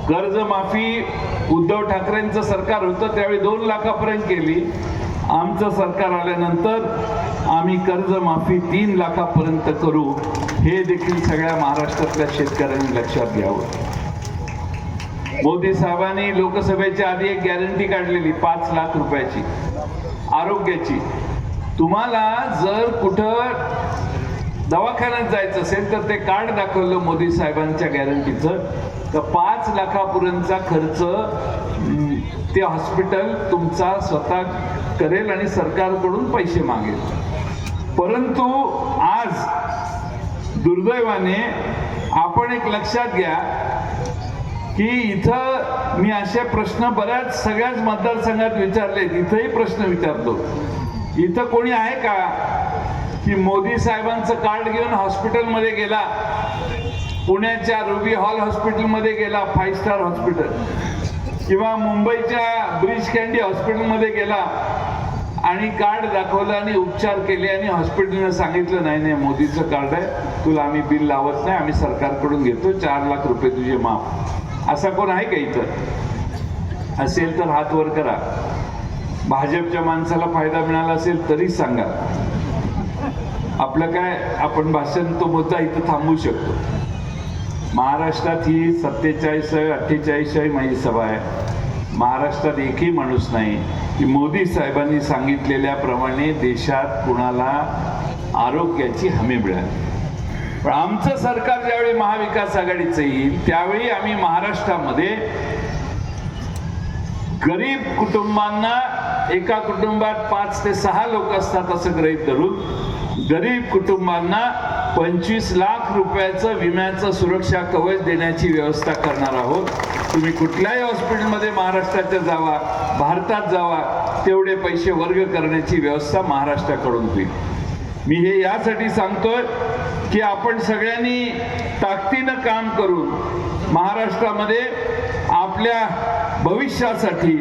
कर्जमाफी उद्धव ठाकरेंचं सरकार होतं त्यावेळी 2 लाखापर्यंत केली. आमचं सरकार आल्यानंतर आम्ही कर्जमाफी 3 लाखापर्यंत करू. हे देखील सगळ्या महाराष्ट्रातल्या शेतकऱ्यांनी लक्षात घ्यावं. मोदी साहेबांनी लोकसभेच्या आधी एक गॅरंटी काढलेली 5 लाख रुपयाची आरोग्याची. तुम्हाला जर कुठं दवाखान्यात जायचं असेल तर ते कार्ड दाखवलं मोदी साहेबांच्या गॅरंटीचं तर 5 लाखापर्यंतचा खर्च ते हॉस्पिटल तुमचा स्वतः करेल आणि सरकारकडून पैसे मागेल. परंतु आज दुर्दैवाने आपण एक लक्षात घ्या की इथं मी असे प्रश्न बऱ्याच सगळ्याच मतदारसंघात विचारले. इथंही प्रश्न विचारतो. इथं कोणी आहे का की मोदी साहेबांचं कार्ड घेऊन हॉस्पिटलमध्ये गेला, पुण्याच्या रुबी हॉल हॉस्पिटलमध्ये गेला, 5 स्टार हॉस्पिटल, किंवा मुंबईच्या ब्रिज कँडी हॉस्पिटलमध्ये गेला आणि कार्ड दाखवलं आणि उपचार केले आणि हॉस्पिटलनं सांगितलं नाही नाही मोदीचं कार्ड आहे, तुला आम्ही बिल लावत नाही, आम्ही सरकारकडून घेतो, 4 लाख रुपये तुझे माफ. असा कोण आहे का इथं? असेल तर हात वर करा. भाजपच्या माणसाला फायदा मिळाला असेल तरी सांगा. आपलं काय, आपण भाषण तो मुद्दा इथं थांबवू शकतो. महाराष्ट्रात ही 47-48 माझी सभा आहे. महाराष्ट्रात एकही माणूस नाही की मोदी साहेबांनी सांगितलेल्याप्रमाणे देशात कुणाला आरोग्याची हमी मिळाली. पण आमचं सरकार ज्यावेळी महाविकास आघाडीचं येईल त्यावेळी आम्ही महाराष्ट्रामध्ये गरीब कुटुंबांना, एका कुटुंबात 5 ते 6 लोक असतात असं गृहीत धरून, गरीब कुटुंबांना 25 लाख रुपयाचं विम्याचं सुरक्षा कवच देण्याची व्यवस्था करणार आहोत. तुम्ही कुठल्याही हॉस्पिटलमध्ये महाराष्ट्राच्या जावा, भारतात जावा, तेवढे पैसे वर्ग करण्याची व्यवस्था महाराष्ट्राकडून होईल. मी हे यासाठी सांगतोय की आपण सगळ्यांनी ताकदीनं काम करून महाराष्ट्रामध्ये आपल्या भविष्यासाठी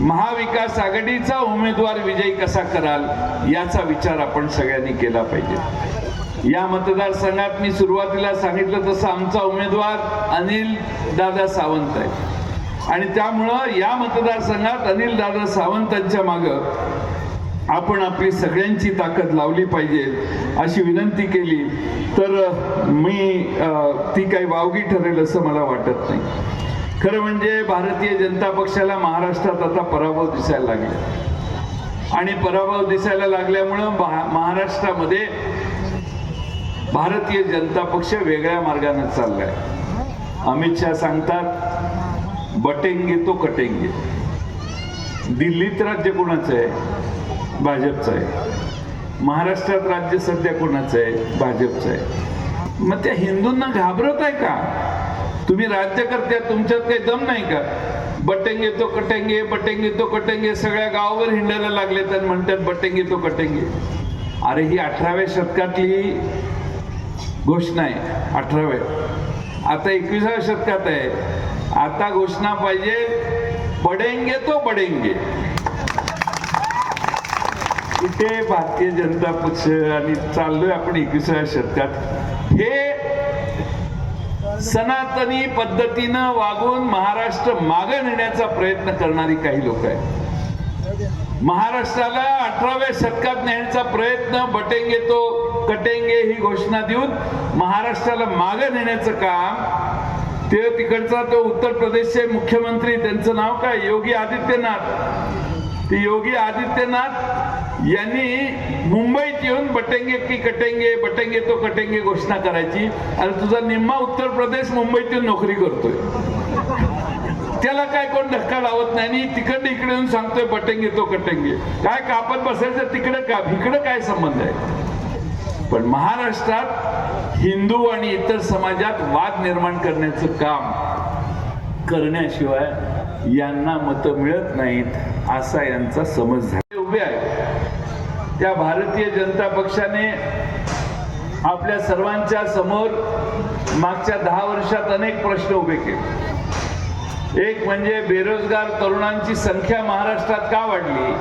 महाविकास आघाडीचा उमेदवार विजयी कसा कराल याचा विचार आपण सगळ्यांनी केला पाहिजे. या मतदारसंघात मी सुरुवातीला सांगितलं तसं आमचा उमेदवार अनिल दादा सावंत आहे आणि त्यामुळं या मतदारसंघात अनिल दादा सावंतांच्या मागं आपण आपली सगळ्यांची ताकद लावली पाहिजे अशी विनंती केली तर मी ती काही वावगी ठरेल असं मला वाटत नाही. खरं म्हणजे भारतीय जनता पक्षाला महाराष्ट्रात आता पराभव दिसायला लागले आणि पराभव दिसायला लागल्यामुळं महाराष्ट्रामध्ये भारतीय जनता पक्ष वेगळ्या मार्गाने चाललाय. अमित शहा सांगतात बटेंगे तो कटेंगे. दिल्लीत राज्य कोणाचं आहे? भाजपचं आहे. महाराष्ट्रात राज्य सध्या कोणाचं आहे? भाजपचं आहे. मग त्या हिंदूंना घाबरत आहे का? तुम्ही राज्यकर्ते, तुमच्यात काही दम नाही का? बटेंगे तो कटेंगे, बटेंगे तो कटेंगे, सगळ्या गावावर हिंडायला लागलेत आणि म्हणतात बटेंगे तो कटेंगे. अरे ही 18व्या शतकातली घोषणा आहे. 18व्या, आता 21व्या शतकात आहे. आता घोषणा पाहिजे बडेंगे तो बडेंगे. इथे भारतीय जनता पक्ष आणि चाललोय आपण 21व्या शतकात. हे सनातनी पद्धतीनं वागून महाराष्ट्र मागे नेण्याचा प्रयत्न करणारी काही लोक आहेत. महाराष्ट्राला 18व्या शतकात नेण्याचा प्रयत्न बटेंगे तो कटेंगे ही घोषणा देऊन महाराष्ट्राला मागे नेण्याचं काम ते तिकडचा तो उत्तर प्रदेशचे मुख्यमंत्री, त्यांचं नाव काय, योगी आदित्यनाथ. ते योगी आदित्यनाथ यांनी मुंबईत येऊन बटेंगे की कटेंगे, बटेंगे तो कटेंगे घोषणा करायची आणि तुझा निम्मा उत्तर प्रदेश मुंबईत येऊन नोकरी करतोय. त्याला काय कोण धक्का लावत नाही आणि तिकडे इकडे येऊन सांगतोय बटेंगे तो कटेंगे. काय कापत बसायचं तिकडे का, इकडे काय संबंध आहे? पण महाराष्ट्रात हिंदू आणि इतर समाजात वाद निर्माण करण्याचं काम करण्याशिवाय यांना मतं मिळत नाहीत असा यांचा समज झाला. उभे आहे त्या भारतीय जनता पक्षाने आपल्या सर्वांच्या समोर मागच्या 10 वर्षात अनेक प्रश्न उभे केले. एक म्हणजे बेरोजगार तरुणांची संख्या महाराष्ट्रात का वाढली?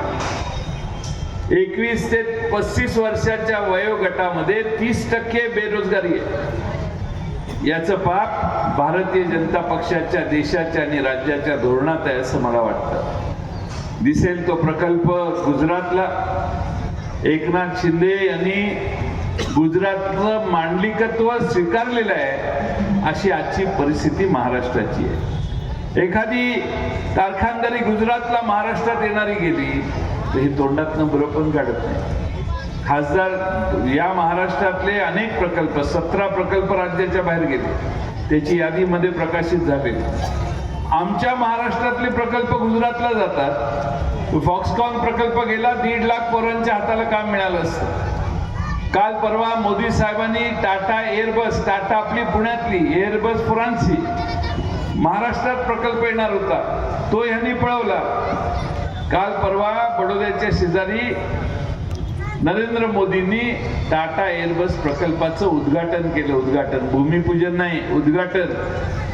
21 ते 35 वर्षाच्या वयोगटामध्ये 30% बेरोजगारी आहे. याचं पाप भारतीय जनता पक्षाच्या, देशाच्या आणि राज्याच्या धोरणात आहे असं मला वाटतं. दिसेल तो प्रकल्प गुजरातला एकनाथ शिंदे यांनी गुजरातचं मांडलिकत्व स्वीकारलेलं आहे अशी आजची परिस्थिती महाराष्ट्राची आहे. एखादी कारखानदारी गुजरातला महाराष्ट्रात येणारी गेली तर ही तोंडातनं बरं पण काढत नाही. खासदार या महाराष्ट्रातले अनेक प्रकल्प, 17 प्रकल्प राज्याच्या बाहेर गेले, त्याची यादीमध्ये प्रकाशित झाले. आमच्या महाराष्ट्रातले प्रकल्प गुजरातला जातात. फॉक्सकॉन प्रकल्प गेला, 1.5 लाख पोरांच्या हाताला काम मिळालं असतं. काल परवा मोदी साहेबांनी टाटा एअरबस, टाटा आपली पुण्यातली, एअरबस फ्रान्सची महाराष्ट्रात प्रकल्प येणार होता, तो यांनी पळवला. काल परवा बडोद्याच्या शेजारी नरेंद्र मोदींनी टाटा एअरबस प्रकल्पाचं उद्घाटन केलं. भूमिपूजन नाही, उद्घाटन.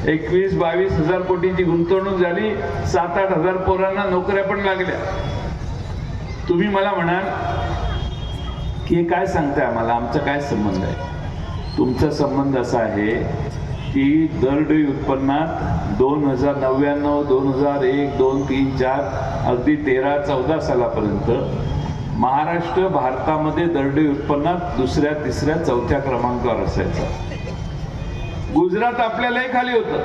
21-22 हजार कोटीची गुंतवणूक झाली. 7-8 हजार पोरांना नोकऱ्या पण लागल्या. तुम्ही मला म्हणाल की हे काय सांगताय आम्हाला, आमचा काय संबंध आहे? तुमचा संबंध असा आहे की दरडोई उत्पन्नात 2099, 2001, 2, 3, 4 अगदी 13-14 सालापर्यंत महाराष्ट्र भारतामध्ये दरडोई उत्पन्नात दुसऱ्या, तिसऱ्या, चौथ्या क्रमांकावर असायचा. गुजरात आपल्यालाही खाली होतं.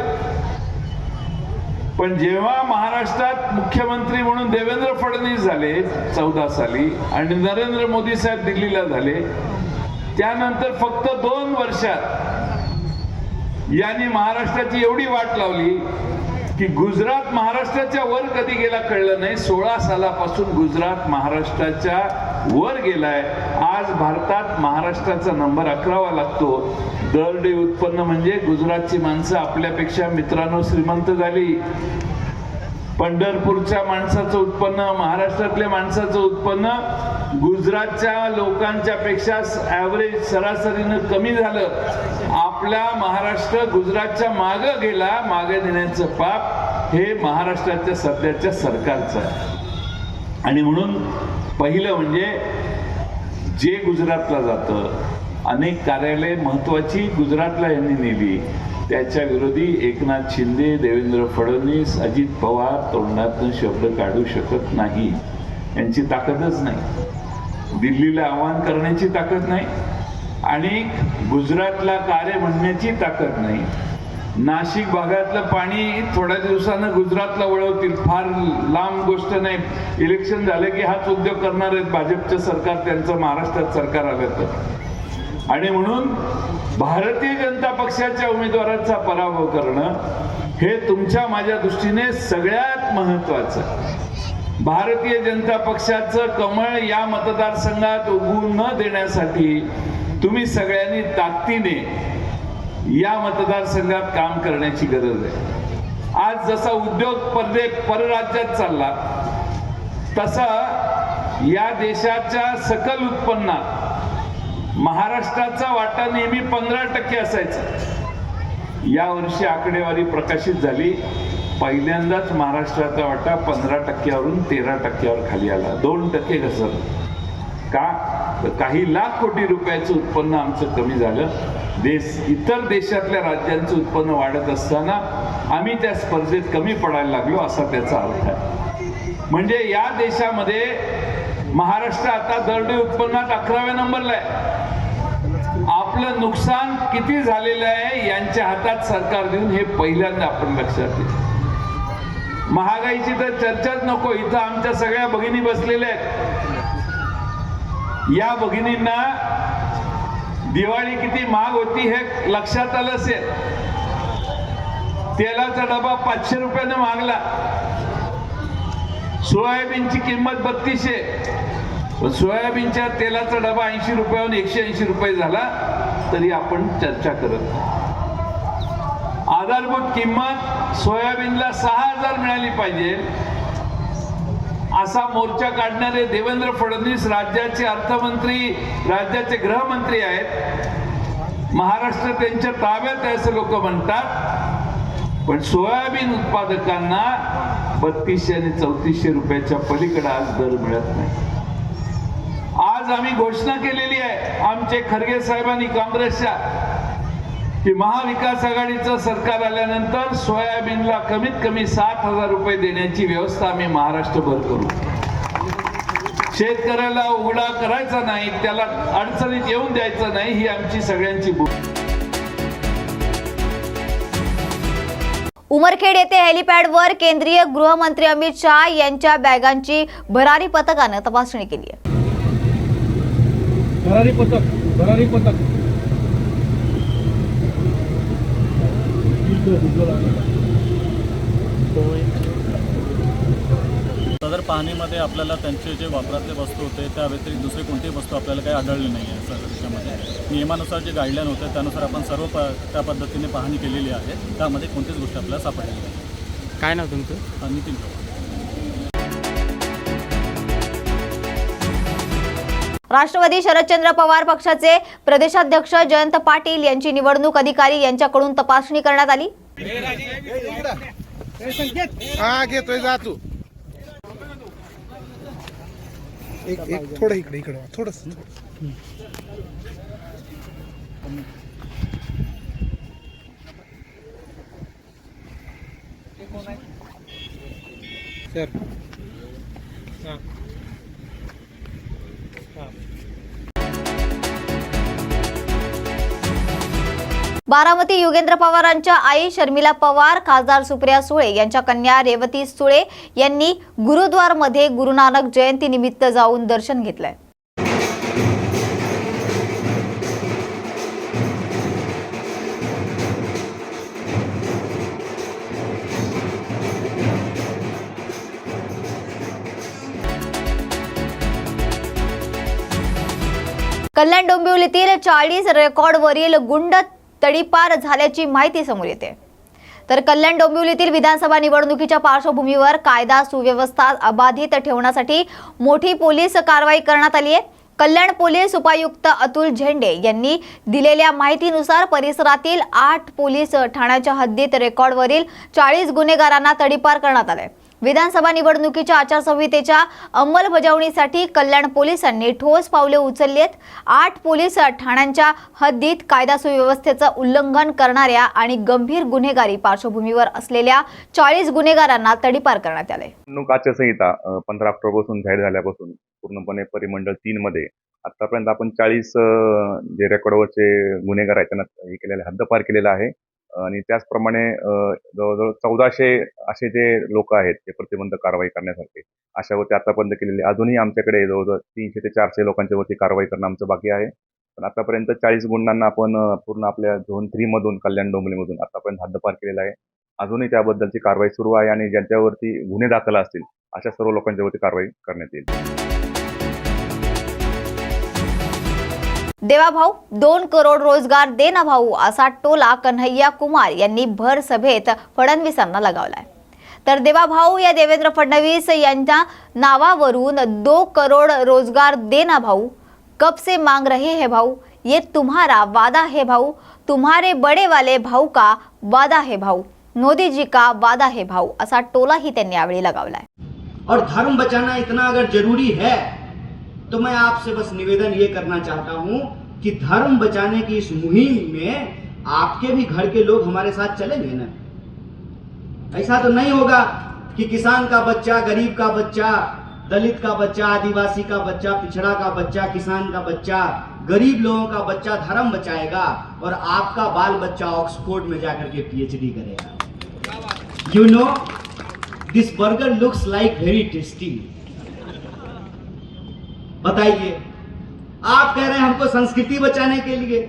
पण जेव्हा महाराष्ट्रात मुख्यमंत्री म्हणून देवेंद्र फडणवीस झाले 14 साली आणि नरेंद्र मोदी साहेब दिल्लीला झाले, त्यानंतर फक्त 2 वर्षात यांनी महाराष्ट्राची एवढी वाट लावली की गुजरात महाराष्ट्राच्या वर कधी गेला कळलं नाही. 16 सालापासून गुजरात महाराष्ट्राच्या वर गेलाय. आज भारतात महाराष्ट्राचा नंबर 11वा लागतो. दरडोई उत्पन्न म्हणजे गुजरातची माणसं आपल्यापेक्षा मित्रांनो श्रीमंत झाली. पंढरपूरच्या माणसाचं उत्पन्न, महाराष्ट्रातल्या माणसाचं उत्पन्न गुजरातच्या लोकांच्या पेक्षा ॲव्हरेज सरासरीनं कमी झालं. आपला महाराष्ट्र गुजरातच्या मागं गेला. मागे नेण्याचं पाप हे महाराष्ट्राच्या सध्याच्या सरकारचं आहे. आणि म्हणून पहिलं म्हणजे जे गुजरातला जातं, अनेक कार्यालय महत्वाची गुजरातला यांनी नेली, त्याच्या विरोधी एकनाथ शिंदे, देवेंद्र फडणवीस, अजित पवार तोंडातून शब्द काढू शकत नाही. यांची ताकदच नाही. दिल्लीला आवाहन करण्याची ताकद नाही आणि गुजरातला कार्य म्हणण्याची ताकद नाही. नाशिक भागातलं पाणी थोड्या दिवसानं गुजरातला वळवतील, फार लांब गोष्ट नाही. इलेक्शन झालं की हाच उद्योग करणार आहेत भाजपचं सरकार, त्यांचं महाराष्ट्रात सरकार आलं तर. आणि म्हणून भारतीय जनता पक्षाच्या उमेदवाराचा पराभव करणं हे तुमच्या माझ्या दृष्टीने सगळ्यात महत्वाचं. भारतीय जनता पक्षाचं कमळ या मतदारसंघात उगवू न देण्यासाठी तुम्ही सगळ्यांनी ताकदीने या मतदारसंघात काम करण्याची गरज आहे. आज जसा उद्योग परराज्यात चालला तसा या देशाच्या सकल उत्पन्नात महाराष्ट्राचा वाटा नेहमी 15% असायचा. यावर्षी आकडेवारी प्रकाशित झाली. पहिल्यांदाच महाराष्ट्राचा वाटा 15%वरून 13%वर खाली आला. 2% घसरला. का? तर काही लाख कोटी रुपयाचं उत्पन्न आमचं कमी झालं. इतर देशातल्या राज्यांचं उत्पन्न वाढत असताना आम्ही त्या स्पर्धेत कमी पडायला लागलो असा त्याचा अर्थ आहे. म्हणजे या देशामध्ये महाराष्ट्र आता दरडोई उत्पन्नात 11व्या नंबरला आहे. आपलं नुकसान किती झालेलं आहे यांच्या हातात सरकार देऊन हे पहिल्यांदा आपण लक्षात घेऊ. महागाईची तर चर्चाच नको. इथं आमच्या सगळ्या भगिनी बसलेल्या आहेत. या भगिनींना दिवाळी किती महाग होती हे लक्षात आलं असेल. तेलाचा डबा 500 रुपयाने मागला. सोयाबीनची किंमत 3200. सोयाबीनच्या तेलाचा डबा 80 रुपयाहून 180 रुपये झाला तरी आपण चर्चा करत नाही. आधारभूत किंमत सोयाबीनला 6000 मिळाली पाहिजे असा मोर्चा काढणारे देवेंद्र फडणवीस राज्याचे अर्थमंत्री, राज्याचे गृहमंत्री आहेत. महाराष्ट्र त्यांच्या ताब्यात आहे असं लोक म्हणतात. पण सोयाबीन उत्पादकांना 3200 आणि 3400 रुपयाच्या पलीकडे आज दर मिळत नाही. आज आम्ही घोषणा केलेली आहे आमचे खरगे साहेबांनी काँग्रेसच्या की महाविकास आघाडीचं सरकार आल्यानंतर सोयाबीनला कमीत कमी 7000 रुपये देण्याची व्यवस्था आम्ही महाराष्ट्रभर करू. शेतकऱ्याला उघडा करायचा नाही, त्याला अडचणीत येऊन द्यायचं नाही, ही आमची सगळ्यांची भूमिका. उमरखेड येथे हेलिपॅडवर केंद्रीय गृहमंत्री अमित शहा यांच्या बॅगांची भरारी पथकानं तपासणी केली आहे. भरारी पथक सदर पाहणीमध्ये आपल्याला त्यांचे जे वापरातले वस्तू होते त्या व्यतिरिक्त दुसरी कोणतीही वस्तू आपल्याला काही आढळली नाही आहे. सर त्याच्यामध्ये नियमानुसार जे गाईडलाईन होते त्यानुसार आपण सर्व त्या पद्धतीने पाहणी केलेली आहे. त्यामध्ये कोणतीच गोष्ट आपल्याला सापडलेली नाही. काय नाव तुमचं? नितीन पवार. राष्ट्रवादी शरदचंद्र पवार पक्षाचे प्रदेशाध्यक्ष जयंत पाटील यांची निवडणूक अधिकारी यांच्याकडून तपासणी करण्यात आली. एक थोडं इकडे थोडस सर बारामती युगेंद्र पवारांच्या आई शर्मिला पवार, खासदार सुप्रिया सुळे यांच्या कन्या रेवती सुळे यांनी गुरुद्वारमध्ये गुरु नानक जयंती निमित्त जाऊन दर्शन घेतलंय. कल्याण डोंबिवलीतील 40 रेकॉर्डवरील गुंड तडीपार झाल्याची माहिती समोर येते. तर कल्याण डोंबिवलीतील विधानसभा निवडणुकीच्या पार्श्वभूमीवर कायदा सुव्यवस्था अबाधित ठेवण्यासाठी मोठी पोलीस कारवाई करण्यात आली आहे. कल्याण पोलीस उपायुक्त अतुल झेंडे यांनी दिलेल्या माहितीनुसार परिसरातील 8 पोलीस ठाण्याच्या हद्दीत रेकॉर्डवरील 40 गुन्हेगारांना तडीपार करण्यात आले. विधानसभा निवडणुकीच्या आचारसंहितेच्या अंमलबजावणीसाठी कल्याण पोलिसांनी ठोस पावले उचलली आहेत. 8 पोलीस ठाण्यांच्या हद्दीत कायदा सुव्यवस्थेचं उल्लंघन करणाऱ्या आणि गंभीर गुन्हेगारी पार्श्वभूमीवर असलेल्या 40 गुन्हेगारांना तडीपार करण्यात आले. निवडणूक आचारसंहिता 15 ऑक्टोबरपासून जाहीर झाल्यापासून पूर्णपणे परिमंडळ 3 मध्ये आतापर्यंत आपण 40 जे रेकॉर्डवरचे गुन्हेगार आहेत त्यांना हे केलेले हद्दपार केलेला आहे. आणि त्याचप्रमाणे जवळजवळ 1400 असे जे लोक आहेत ते प्रतिबंधक कारवाई करण्यासारखे अशावरती आतापर्यंत केलेले. अजूनही आमच्याकडे जवळजवळ 300 ते 400 लोकांच्या वरती कारवाई करणं आमचं बाकी आहे. पण आतापर्यंत 40 गुंडांना आपण पूर्ण आपल्या झोन 3 मधून कल्याण डोंबिवलीमधून आतापर्यंत हद्दपार केलेला आहे. अजूनही त्याबद्दलची कारवाई सुरू आहे आणि ज्यांच्यावरती गुन्हे दाखल असतील अशा सर्व लोकांच्या वरती कारवाई करण्यात येईल. देवा भाऊ 2 करोड रोजगार दे ना भाऊ असा टोला कन्हैया कुमार यांनी भर सभेत फडणवीसांना लगावलाय. तर देवा भाऊ या देवेंद्र फडणवीस यांच्या नावावरून 2 करोड रोजगार दे ना भाऊ, कब से मांग रहे हैं भाऊ, ये तुम्हारा वादा है भाऊ, तुम्हारे बड़े वाले भाऊ का वादा है भाऊ, मोदी जी का वादा है भाऊ असा टोलाही त्यांनी यावेळी लगावलाय. और धर्म बचाना इतना अगर जरूरी है तो मैं आपसे बस निवेदन ये करना चाहता हूं कि धर्म बचाने की इस मुहिम में आपके भी घर के लोग हमारे साथ चलेंगे ना. ऐसा तो नहीं होगा कि किसान का बच्चा, गरीब का बच्चा, दलित का बच्चा, आदिवासी का बच्चा, पिछड़ा का बच्चा, किसान का बच्चा, गरीब लोगों का बच्चा धर्म बचाएगा और आपका बाल बच्चा ऑक्सफोर्ड में जाकर के पीएचडी करेगा. You know this burger looks like very tasty. बताइए, आप कह रहे हैं हमको संस्कृति बचाने के लिए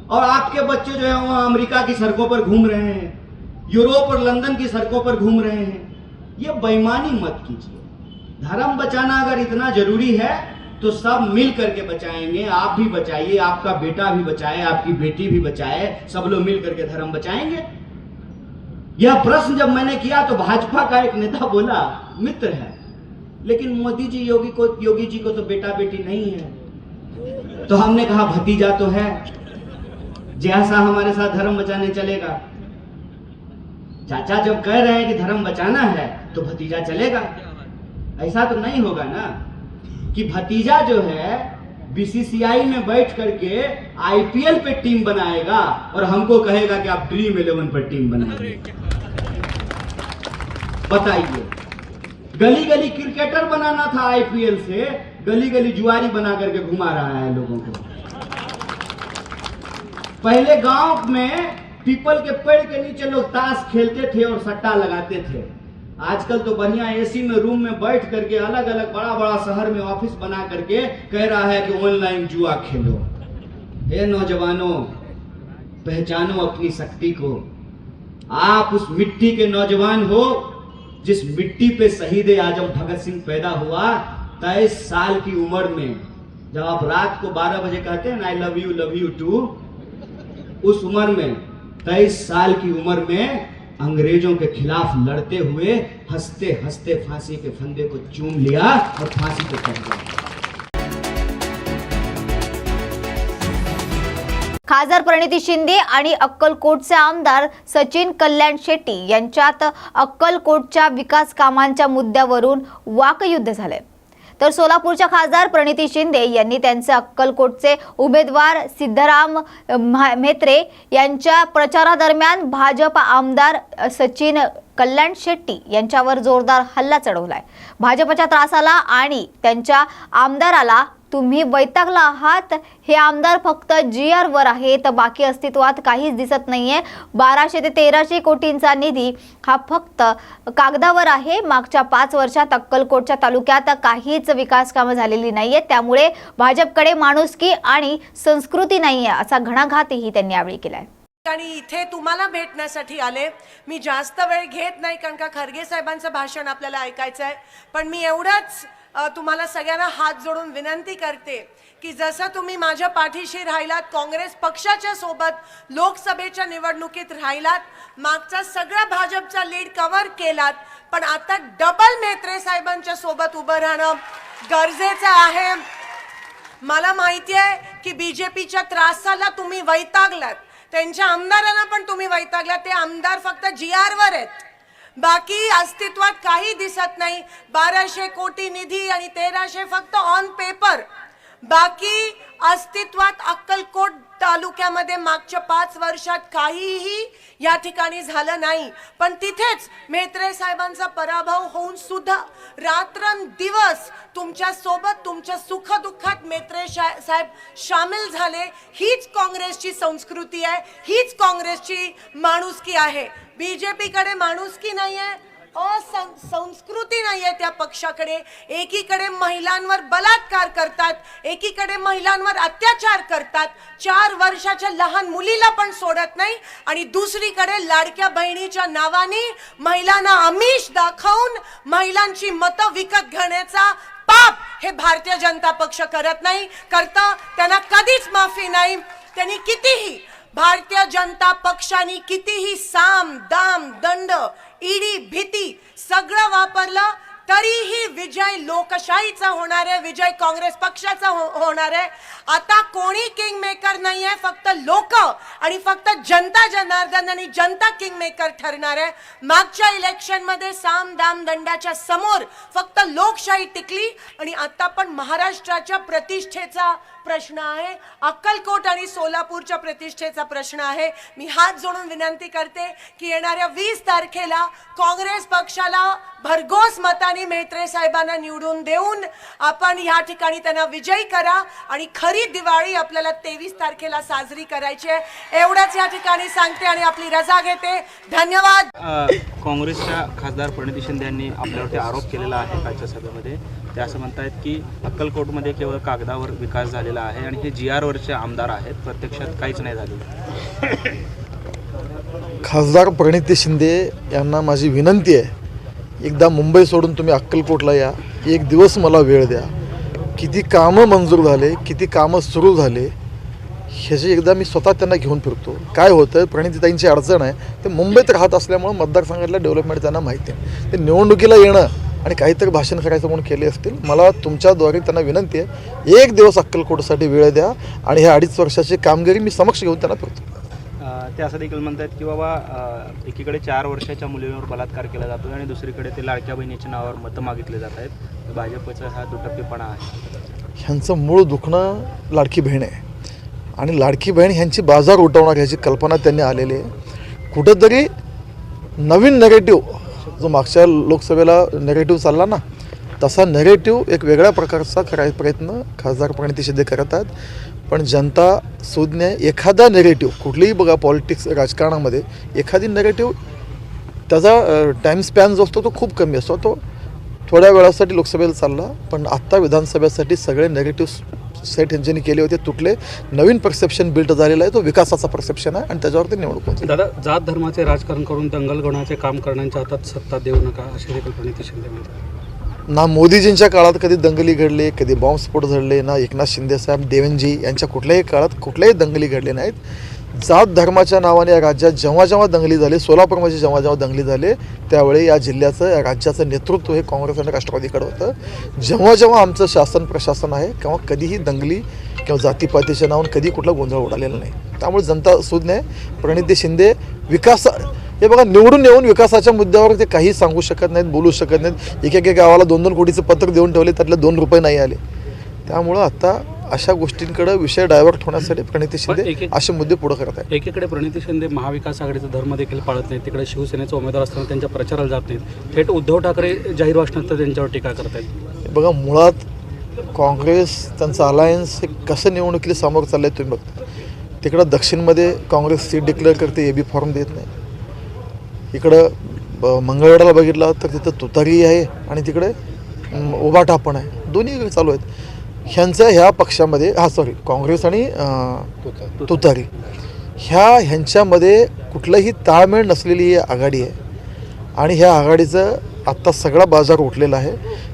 और आपके बच्चे जो है वो अमेरिका की सड़कों पर घूम रहे हैं, यूरोप और लंदन की सड़कों पर घूम रहे हैं. ये बेईमानी मत कीजिए. धर्म बचाना अगर इतना जरूरी है तो सब मिल करके बचाएंगे. आप भी बचाइए, आपका बेटा भी बचाए, आपकी बेटी भी बचाए, सब लोग मिल करके धर्म बचाएंगे. यह प्रश्न जब मैंने किया तो भाजपा का एक नेता बोला मित्र है, लेकिन मोदी जी योगी जी को तो बेटा बेटी नहीं है. तो हमने कहा भतीजा तो है, जैसा हमारे साथ धर्म बचाने चलेगा. चाचा जब कह रहे हैं कि धर्म बचाना है तो भतीजा चलेगा. ऐसा तो नहीं होगा ना कि भतीजा जो है बीसीसीआई में बैठ करके आईपीएल पे टीम बनाएगा और हमको कहेगा कि आप ड्रीम 11 पर टीम बनाएंगे. बताइए, गली गली क्रिकेटर बनाना था आईपीएल से, गली गली जुआरी बना करके घुमा रहा है लोगों को. पहले गांव में पीपल के पेड़ के नीचे लोग ताश खेलते थे और सट्टा लगाते थे. आजकल तो बढ़िया एसी में रूम में बैठ करके अलग अलग बड़ा बड़ा शहर में ऑफिस बना करके कह रहा है कि ऑनलाइन जुआ खेलो. हे नौजवानों, पहचानो अपनी शक्ति को. आप उस मिट्टी के नौजवान हो जिस मिट्टी पे शहीद आजम भगत सिंह पैदा हुआ. 23 साल की उम्र में जब आप रात को 12 बजे कहते हैं ना आई लव यू टू, उस उम्र में 23 साल की उम्र में अंग्रेजों के खिलाफ लड़ते हुए हंसते हंसते फांसी के फंदे को चूम लिया और फांसी पे चढ़ गया. खासदार प्रणिती शिंदे आणि अक्कलकोटचे आमदार सचिन कल्याण शेट्टी यांच्यात अक्कलकोटच्या विकास कामांच्या मुद्द्यावरून वाकयुद्ध झाले. तर सोलापूरच्या खासदार प्रणिती शिंदे यांनी त्यांचे अक्कलकोटचे उमेदवार सिद्धराम म्हेत्रे यांच्या प्रचारादरम्यान भाजप आमदार सचिन कल्याण शेट्टी यांच्यावर जोरदार हल्ला चढवलाय। भाजपच्या त्रासाला आणि त्यांच्या आमदाराला तुम्ही वैतागला आहात, हे आमदार फक्त GR वर आहे तर बाकी अस्तित्वात काहीच दिसत नाहीये। 1200 ते 1300 कोटींचा निधी हा फक्त कागदावर आहे। मागच्या 5 वर्षात अक्कलकोटच्या तालुक्यात काहीच विकास कामं झालेली नाहीये, त्यामुळे भाजपकडे माणुसकी आणि संस्कृती नाहीये असा घणाघातही त्यांनी यावेळी केलाय। आणि इथे तुम्हाला भेटण्यासाठी आले। मी जास्त वेळ घेत नाही कारण का खरगे साहेबांचं भाषण आपल्याला ऐकायचं आहे, पण मी एवढंच तुम्हाला सगळ्यांना हात जोडून विनंती करते की जसं तुम्ही माझ्या पाठीशी राहिलात, काँग्रेस पक्षाच्या सोबत लोकसभेच्या निवडणुकीत राहिलात, मागचा सगळा भाजपचा लीड कव्हर केलात, पण आता डबल म्हेत्रे साहेबांच्या सोबत उभं राहणं गरजेचं आहे। मला माहिती आहे की BJPच्या त्रासाला तुम्ही वैतागलात, त्यांच्या आमदारांना पण तुम्ही वैतागलात। ते आमदार फक्त GR वर आहेत, बाकी अस्तित्वात काही दिसत नाही। 1200 कोटी निधी आणि 1300 फक्त ऑन पेपर, बाकी अस्तित्वात अक्कलकोट तालुक्यामध्ये मागच्या 5 वर्षात काहीही या ठिकाणी झालं नाही। पण तिथेच म्हेत्रे साहेबांचा पराभव होऊन सुद्धा रात्रंदिवस तुमच्या सोबत तुमच्या सुखदुःखात म्हेत्रे साहेब सामील झाले। हीच काँग्रेसची संस्कृती आहे, हीच काँग्रेसची माणुसकी आहे। BJPकडे माणुसकी नाही आहे, संस्कृती नाहीये त्या पक्षाकडे। एकीकडे महिलांवर बलात्कार करतात, एकीकडे महिलांवर अत्याचार करतात, 4 वर्षाच्या लहान मुलीला पण सोडत नाही, आणि दुसरीकडे लाडक्या बहिणीच्या नावाने महिलांना आमिष दाखवून महिलांची मतं विकत घेण्याचा पाप हे भारतीय जनता पक्ष करत नाही, करतं त्यांना कधीच माफी नाही। त्यांनी कितीही भारतीय जनता पक्षाने कितीही साम दाम दंड ईडी भीती सगळं वापरलं तरीही विजय लोकशाहीचा होणार आहे, विजय काँग्रेस पक्षाचा होणार आहे। आता कोणी किंग मेकर नाही आहे, फक्त लोक आणि फक्त जनता जनार्दन आणि जनता किंग मेकर ठरणार आहे। मागच्या इलेक्शन मध्ये साम दाम दंडाच्या समोर फक्त लोकशाही टिकली, आणि आता पण महाराष्ट्राच्या प्रतिष्ठेचा प्रश्न आहे, अक्कलकोट आणि सोलापूरच्या प्रतिष्ठेचा प्रश्न आहे। मी हात जोडून विनंती करते की येणाऱ्या 20 तारखेला काँग्रेस पक्षाला भरघोस मताने म्हेत्रे साहेबांना निवडून देऊन आपण या ठिकाणी त्यांना विजयी करा, आणि खरी दिवाळी आपल्याला 23 तारखेला साजरी करायची आहे। एवढंच या ठिकाणी सांगते आणि आपली रजा घेते। धन्यवाद। काँग्रेसच्या खासदार प्रणिती शिंदे यांनी आपल्यावरती आरोप केलेला आहे राज्यसभेमध्ये। ते असं म्हणतात की अक्कलकोटमध्ये केवळ कागदावर विकास झालेला आहे आणि हे GR वरचे आमदार आहेत, प्रत्यक्षात काहीच नाही झालेलं। खासदार प्रणिती शिंदे यांना माझी विनंती आहे, एकदा मुंबई सोडून तुम्ही अक्कलकोटला या, 1 दिवस मला वेळ द्या। किती कामं मंजूर झाले, किती कामं सुरू झाले ह्याची एकदा मी स्वतः त्यांना घेऊन फिरतो। काय होतं, प्रणितीताईंची अडचण आहे, ते मुंबईत राहत असल्यामुळे मतदारसंघातल्या डेव्हलपमेंट त्यांना माहिती आहे। ते निवडणुकीला येणं आणि काहीतरी भाषण करायचं म्हणून केले असतील। मला तुमच्याद्वारे त्यांना विनंती आहे, 1 दिवस अक्कलकोटसाठी वेळ द्या, आणि ह्या 2.5 वर्षाची कामगिरी मी समक्ष घेऊन त्यांना फिरतो। ते असं देखील म्हणतात की बाबा एकीकडे 4 वर्षाच्या मुलीवर बलात्कार केला जातो आणि दुसरीकडे ते लाडक्या बहिणीच्या नावावर मतं मागितले जात आहेत। भाजपचा हा दुटप्पीपणा आहे। ह्यांचं मूळ दुखणं लाडकी बहीण आहे, आणि लाडकी बहीण ह्यांची बाजार उठवणार ह्याची कल्पना त्यांनी आलेली आहे। कुठंतरी नवीन नेगेटिव्ह जो मागच्या लोकसभेला नेगेटिव्ह चालला ना, तसा नेगेटिव्ह एक वेगळ्या प्रकारचा करायचा प्रयत्न खासदार प्रणिती शिंदे करत आहेत। पण जनता सुज्ञ एखादा नेगेटिव्ह कुठलीही बघा पॉलिटिक्स राजकारणामध्ये एखादी नेगेटिव्ह त्याचा टाईम स्पॅन जो असतो तो खूप कमी असतो, तो थोड्या वेळासाठी लोकसभेला चालला, पण आत्ता विधानसभेसाठी सगळे नेगेटिव्ह सेट यांनी केले होते, तुटले। नवीन परसेप्शन बिल्ड झालेला आहे, तो विकासाचा परसेप्शन आहे, आणि त्याच्यावरती निवडणूक होती। दादा, जात धर्माचे राजकारण करून दंगल घडवण्याचे काम करण्याच्या हातात सत्ता देऊ नका अशी देखील प्रणिती शिंदे म्हणतात। ना मोदीजींच्या काळात कधी दंगली घडले, कधी बॉम्बस्फोट घडले, ना एकनाथ शिंदेसाहेब देवेंजी यांच्या कुठल्याही काळात कुठल्याही दंगली घडले नाहीत। जात धर्माच्या नावाने या राज्यात जेव्हा जेव्हा दंगली झाली, सोलापूरमध्ये जेव्हा जेव्हा दंगली झाले, त्यावेळी या जिल्ह्याचं या राज्याचं नेतृत्व हे काँग्रेस आणि राष्ट्रवादीकडे होतं। जेव्हा जेव्हा आमचं शासन प्रशासन आहे तेव्हा कधीही दंगली किंवा जातीपातीच्या नावाने कधी कुठला गोंधळ उडालेला नाही। त्यामुळे जनता सुज्ञ आहे। प्रणिती शिंदे हे बघा, निवडून येऊन विकासाच्या मुद्द्यावर ते काही सांगू शकत नाहीत, बोलू शकत नाहीत. एक गावाला 2-2 कोटीचं पत्र देऊन ठेवले, त्यातले 2 रुपये नाही आले. त्यामुळं आता अशा गोष्टींकडे विषय डायव्हर्ट होण्यासाठी प्रणिती शिंदे असे मुद्दे पुढे करत आहेत. एकीकडे प्रणिती शिंदे महाविकास आघाडीचा धर्म देखील पाळत नाहीत, तिकडे शिवसेनेचा उमेदवार असताना त्यांच्या प्रचाराला जात नाहीत. थेट उद्धव ठाकरे जाहीर भाषणात तर त्यांच्यावर टीका करत आहेत. बघा, मुळात काँग्रेस त्यांचं अलायन्स हे कसं निवडणुकीला समोर चाललं आहे तुम्ही बघता. तिकडं दक्षिणमध्ये काँग्रेस सीट डिक्लेअर करते, AB फॉर्म देत नाही. इकडं मंगळवेढाला बघितलं तर तिथं तुतारी आहे आणि तिकडे उभाटा पण आहे, दोन्ही चालू आहेत. ह्यांचं ह्या पक्षामध्ये काँग्रेस आणि तुतारी ह्यांच्यामध्ये कुठलंही ताळमेळ नसलेली ही आघाडी आहे आणि ह्या आघाडीचं आत्ता सगळा बाजार उठलेला आहे.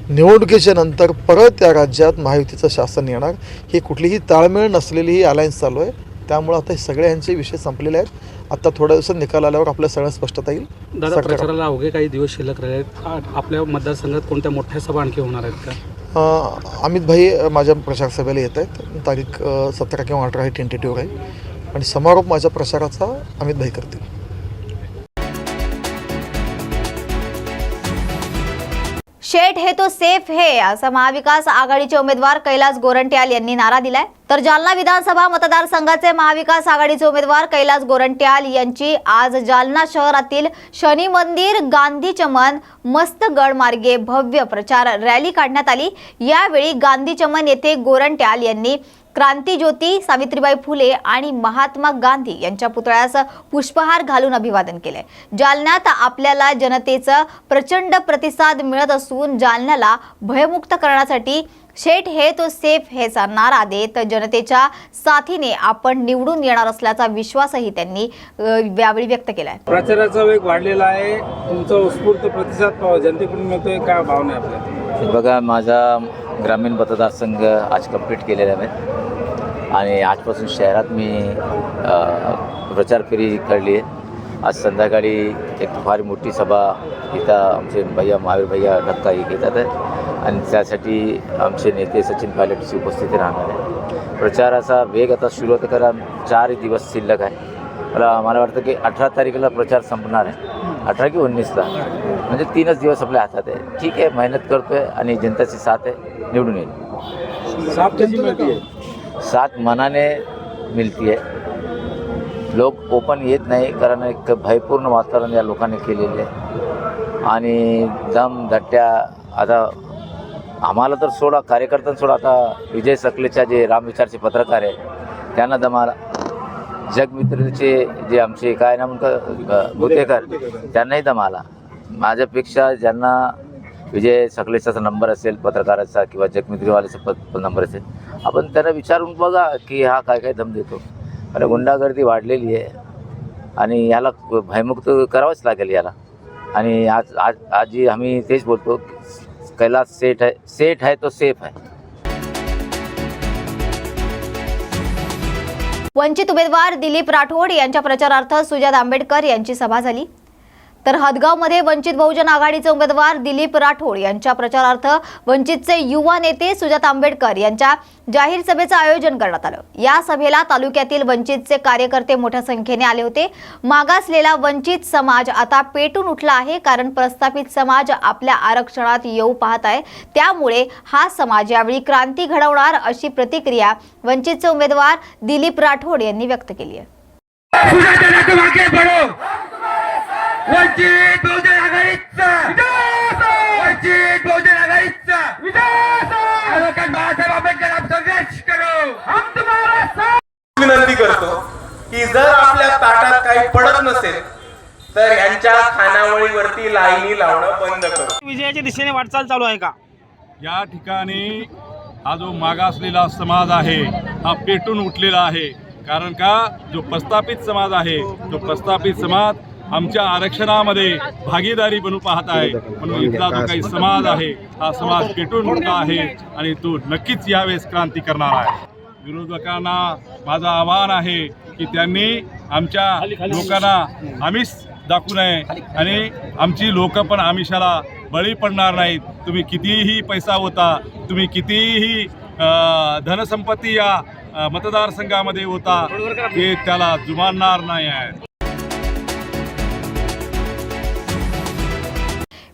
निवडणुकीच्या नंतर परत या राज्यात महायुतीचं शासन येणार, ही कुठलीही ताळमेळ नसलेली ही अलायन्स चालू आहे. त्यामुळे आता हे सगळे यांचे विषय संपलेले आहेत. आता थोड्या दिवसात निकाल आल्यावर आपल्या सगळ्या स्पष्टता येईल. दादा, प्रचाराला अवघे काही दिवस शिल्लक राहिले आहेत. आपल्या मतदारसंघात कोणत्या मोठ्या सभा आणखी होणार आहेत का? अमित भाई माझ्या प्रचार सभेला येत आहेत. तारीख 17 किंवा 18 ही टेंटेटिव्ह आहे आणि समारोप माझ्या प्रचाराचा अमित भाई करतील. शेठ है तो सेफ है असा महाविकास आघाडीचे उमेदवार कैलास गोरंट्याल यांनी नारा दिलाय. तर जालना विधानसभा मतदारसंघाचे महाविकास आघाडीचे उमेदवार कैलास गोरंट्याल यांची आज जालना शहरातील शनी मंदिर, गांधी चमन, मस्तगड मार्गे भव्य प्रचार रॅली काढण्यात आली. यावेळी गांधी चमन येथे गोरंट्याल यांनी क्रांतीज्योती सावित्रीबाई फुले आणि महात्मा गांधी यांच्या पुतळ्यास पुष्पहार घालून अभिवादन केले. जालन्यात आपल्याला जनतेचा प्रचंड प्रतिसाद मिळत असून जालन्याला भयमुक्त करण्यासाठी शेठ हे तो सेफ हेचा नारा देत जनतेच्या साथीने आपण निवडून येणार असल्याचा विश्वासही त्यांनी यावेळी व्यक्त केला. प्रचाराचा वेग वाढलेला आहे, तुमचा उत्स्फूर्त प्रतिसाद जनतेकडून मिळतोय, काय भावना आहे आपल्या? बघा, माझा ग्रामीण मतदारसंघ आज कंप्लीट केलेला आहे आणि आजपासून शहरात मी प्रचार फेरी काढली आहे. आज संध्याकाळी एक फार मोठी सभा इथं आमचे भैया महावीर भैया धक्का ही घेतात आहे आणि त्यासाठी आमचे नेते सचिन पायलटची उपस्थिती राहणार आहे. प्रचाराचा वेग आता सुरू होता, कारण 4 दिवस शिल्लक आहे. मला वाटतं की 18 तारखेला प्रचार संपणार आहे, 18 की 19ला, म्हणजे 3च दिवस आपल्या हातात आहे. ठीक आहे, मेहनत करतो आहे आणि जनताची साथ आहे, निवडून येईल. साथ मनाने मिळती आहे. लोक ओपन येत नाही, कारण एक भयपूर्ण वातावरण या लोकांनी केलेले आहे आणि दम धट्ट्या. आता आम्हाला तर सोडा, कार्यकर्त्यांना सोडा, आता विजय सकलेच्या जे रामविचारचे पत्रकार आहे त्यांना दमाला, जगमित्रचे जे आमचे काय ना म्हणतात भुतेकर त्यांनाही दमाला. माझ्यापेक्षा ज्यांना विजय सकलेचा नंबर असेल पत्रकाराचा किंवा जगमित्रीवाल्याचा नंबर असेल, आपण त्यांना विचारून बघा की हा काय काय दम देतो. आणि गुंडागर्दी वाढलेली आहे आणि याला भयमुक्त करावंच लागेल याला. आणि आज आम्ही तेच बोलतो, कैलास सेठ है तो सेफ है. वंचित उमेदवार दिलीप राठोड यांच्या प्रचारार्थ सुजात आंबेडकर यांची सभा झाली. तर हदगावमध्ये वंचित बहुजन आघाडीचे उमेदवार दिलीप राठोड यांच्या प्रचारार्थ वंचितचे युवा नेते सुजात आंबेडकर यांच्या जाहीर सभेचं आयोजन करण्यात आलं. या सभेला तालुक्यातील वंचितचे कार्यकर्ते मोठ्या संख्येने आले होते. मागासलेला वंचित समाज आता पेटून उठला आहे, कारण प्रस्थापित समाज आपल्या आरक्षणात येऊ पाहत आहे. त्यामुळे हा समाज यावेळी क्रांती घडवणार अशी प्रतिक्रिया वंचितचे उमेदवार दिलीप राठोड यांनी व्यक्त केली आहे. वंचित बहुजन आघाडीचा वंचित बहुजन आघाडीचा बाळासाहेब आंबेडकर आप संघर्ष करो, हम तुम्हारा साथ. विनंती करतो की जर आपल्या ताटात काही पडत नसेल तर यांच्या खानावळीवरती लाईनी लावणं बंद करू. विजयाच्या दिशेने वाटचाल चालू आहे का? या ठिकाणी हा जो मागासलेला समाज आहे हा पेटून उठलेला आहे. कारण का, जो प्रस्थापित समाज आहे, तो प्रस्थापित समाज आमच्या आरक्षणामध्ये भागीदारी बनू पाहत आहे. म्हणून इथला जो काही समाज आहे हा समाज पेटून उठला आहे आणि तो नक्कीच यावेळेस क्रांती करणार आहे. विरोधकांना माझं आवाहन आहे की त्यांनी आमच्या लोकांना आमिष दाखवू नये आणि आमची लोक पण आमिषाला बळी पडणार नाहीत. तुम्ही कितीही पैसा होता, तुम्ही कितीही धनसंपत्ती या मतदारसंघामध्ये होता, ते त्याला जुमानणार नाही आहे.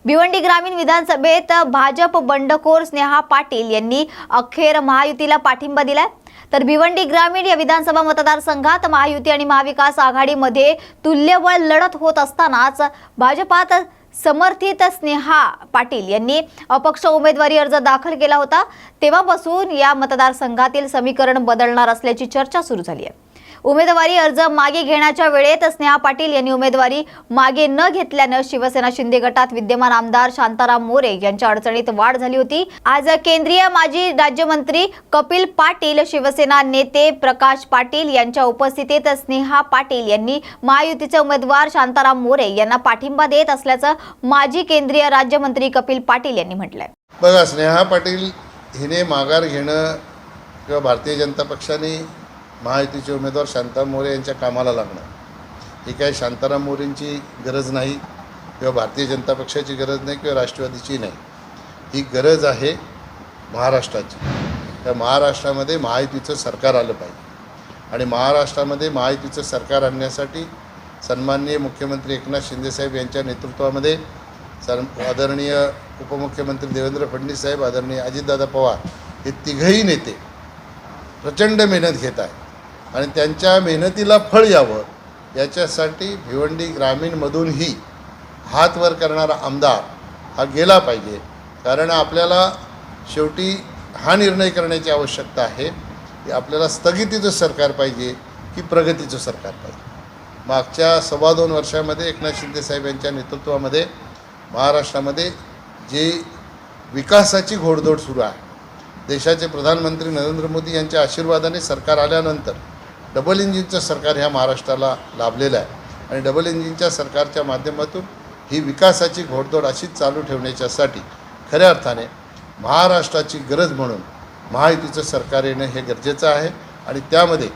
भिवंडी ग्रामीण विधानसभेत भाजप बंडखोर स्नेहा पाटील यांनी अखेर महायुतीला पाठिंबा दिलाय. तर भिवंडी ग्रामीण या विधानसभा मतदारसंघात महायुती आणि महाविकास आघाडीमध्ये तुल्यबळ लढत होत असतानाच भाजपात समर्थित स्नेहा पाटील यांनी अपक्ष उमेदवारी अर्ज दाखल केला होता. तेव्हापासून या मतदारसंघातील समीकरण बदलणार असल्याची चर्चा सुरू झाली आहे. उमेदवारी अर्ज मागे घेण्याच्या वेळेत स्नेहा पाटील यांनी उमेदवारी मागे न घेतल्यानं शिवसेना शिंदे गटात विद्यमान आमदार शांताराम मोरे यांच्या अडचणीत वाढ झाली होती. आज केंद्रीय माजी राज्यमंत्री कपिल पाटील, शिवसेना नेते प्रकाश पाटील यांच्या उपस्थितीत स्नेहा पाटील यांनी महायुतीचे उमेदवार शांताराम मोरे यांना पाठिंबा देत असल्याचं माजी केंद्रीय राज्यमंत्री कपिल पाटील यांनी म्हटलंय. बघा, स्नेहा पाटील हिने माघार घेणं किंवा भारतीय जनता पक्षाने महायुतीचे उमेदवार शांताराम मोरे यांच्या कामाला लागणं ही काय शांताराम मोरेंची गरज नाही किंवा भारतीय जनता पक्षाची गरज नाही किंवा राष्ट्रवादीची नाही. ही गरज आहे महाराष्ट्राची. त्या महाराष्ट्रामध्ये महायुतीचं सरकार आलं पाहिजे आणि महाराष्ट्रामध्ये महायुतीचं सरकार आणण्यासाठी सन्माननीय मुख्यमंत्री एकनाथ शिंदेसाहेब यांच्या नेतृत्वामध्ये आदरणीय उपमुख्यमंत्री देवेंद्र फडणवीस साहेब, आदरणीय अजितदादा पवार हे तिघही नेते प्रचंड मेहनत घेत आहेत आणि त्यांच्या मेहनतीला फळ यावं याच्यासाठी भिवंडी ग्रामीणमधूनही हात वर करणारा आमदार हा गेला पाहिजे. कारण आपल्याला शेवटी हा निर्णय करण्याची आवश्यकता आहे की आपल्याला स्थगितीचं सरकार पाहिजे की प्रगतीचं सरकार पाहिजे. मागच्या 2.25 वर्षामध्ये एकनाथ शिंदेसाहेब यांच्या नेतृत्वामध्ये महाराष्ट्रामध्ये जे विकासाची घोडदौड सुरू आहे, देशाचे प्रधानमंत्री नरेंद्र मोदी यांच्या आशीर्वादाने सरकार आल्यानंतर डबल इंजिनचं सरकार ह्या महाराष्ट्राला लाभलेलं आहे आणि डबल इंजिनच्या सरकारच्या माध्यमातून ही विकासाची घोडदौड अशीच चालू ठेवण्याच्यासाठी खऱ्या अर्थाने महाराष्ट्राची गरज म्हणून महायुतीचं सरकार येणं हे गरजेचं आहे आणि त्यामध्ये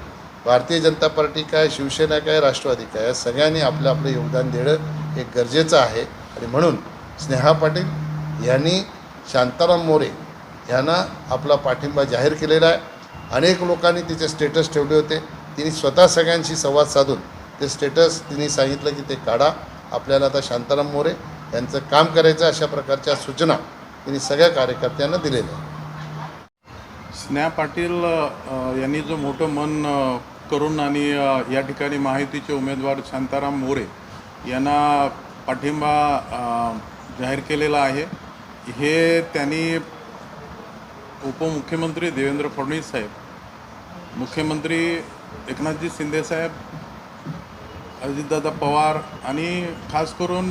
भारतीय जनता पार्टी काय, शिवसेना काय, राष्ट्रवादी काय या सगळ्यांनी आपलं आपलं योगदान देणं हे गरजेचं आहे. आणि म्हणून स्नेहा पाटील यांनी शांताराम मोरे यांना आपला पाठिंबा जाहीर केलेला आहे. अनेक लोकांनी तिचे स्टेटस ठेवले होते. तिने स्वतः सगळ्यांशी संवाद साधून ते स्टेटस तिने सांगितलं की ते काढा, आपल्याला आता शांताराम मोरे यांचं काम करायचं अशा प्रकारच्या सूचना तिने सगळ्या कार्यकर्त्यांना दिलेल्या आहेत. स्नेहा पाटील यांनी जो मोठं मन करून आणि या ठिकाणी महायुतीचे उमेदवार शांताराम मोरे यांना पाठिंबा जाहीर केलेला आहे. हे त्यांनी उपमुख्यमंत्री देवेंद्र फडणवीस साहेब, मुख्यमंत्री एकनाथजी शिंदेसाहेब, अजितदादा पवार आणि खास करून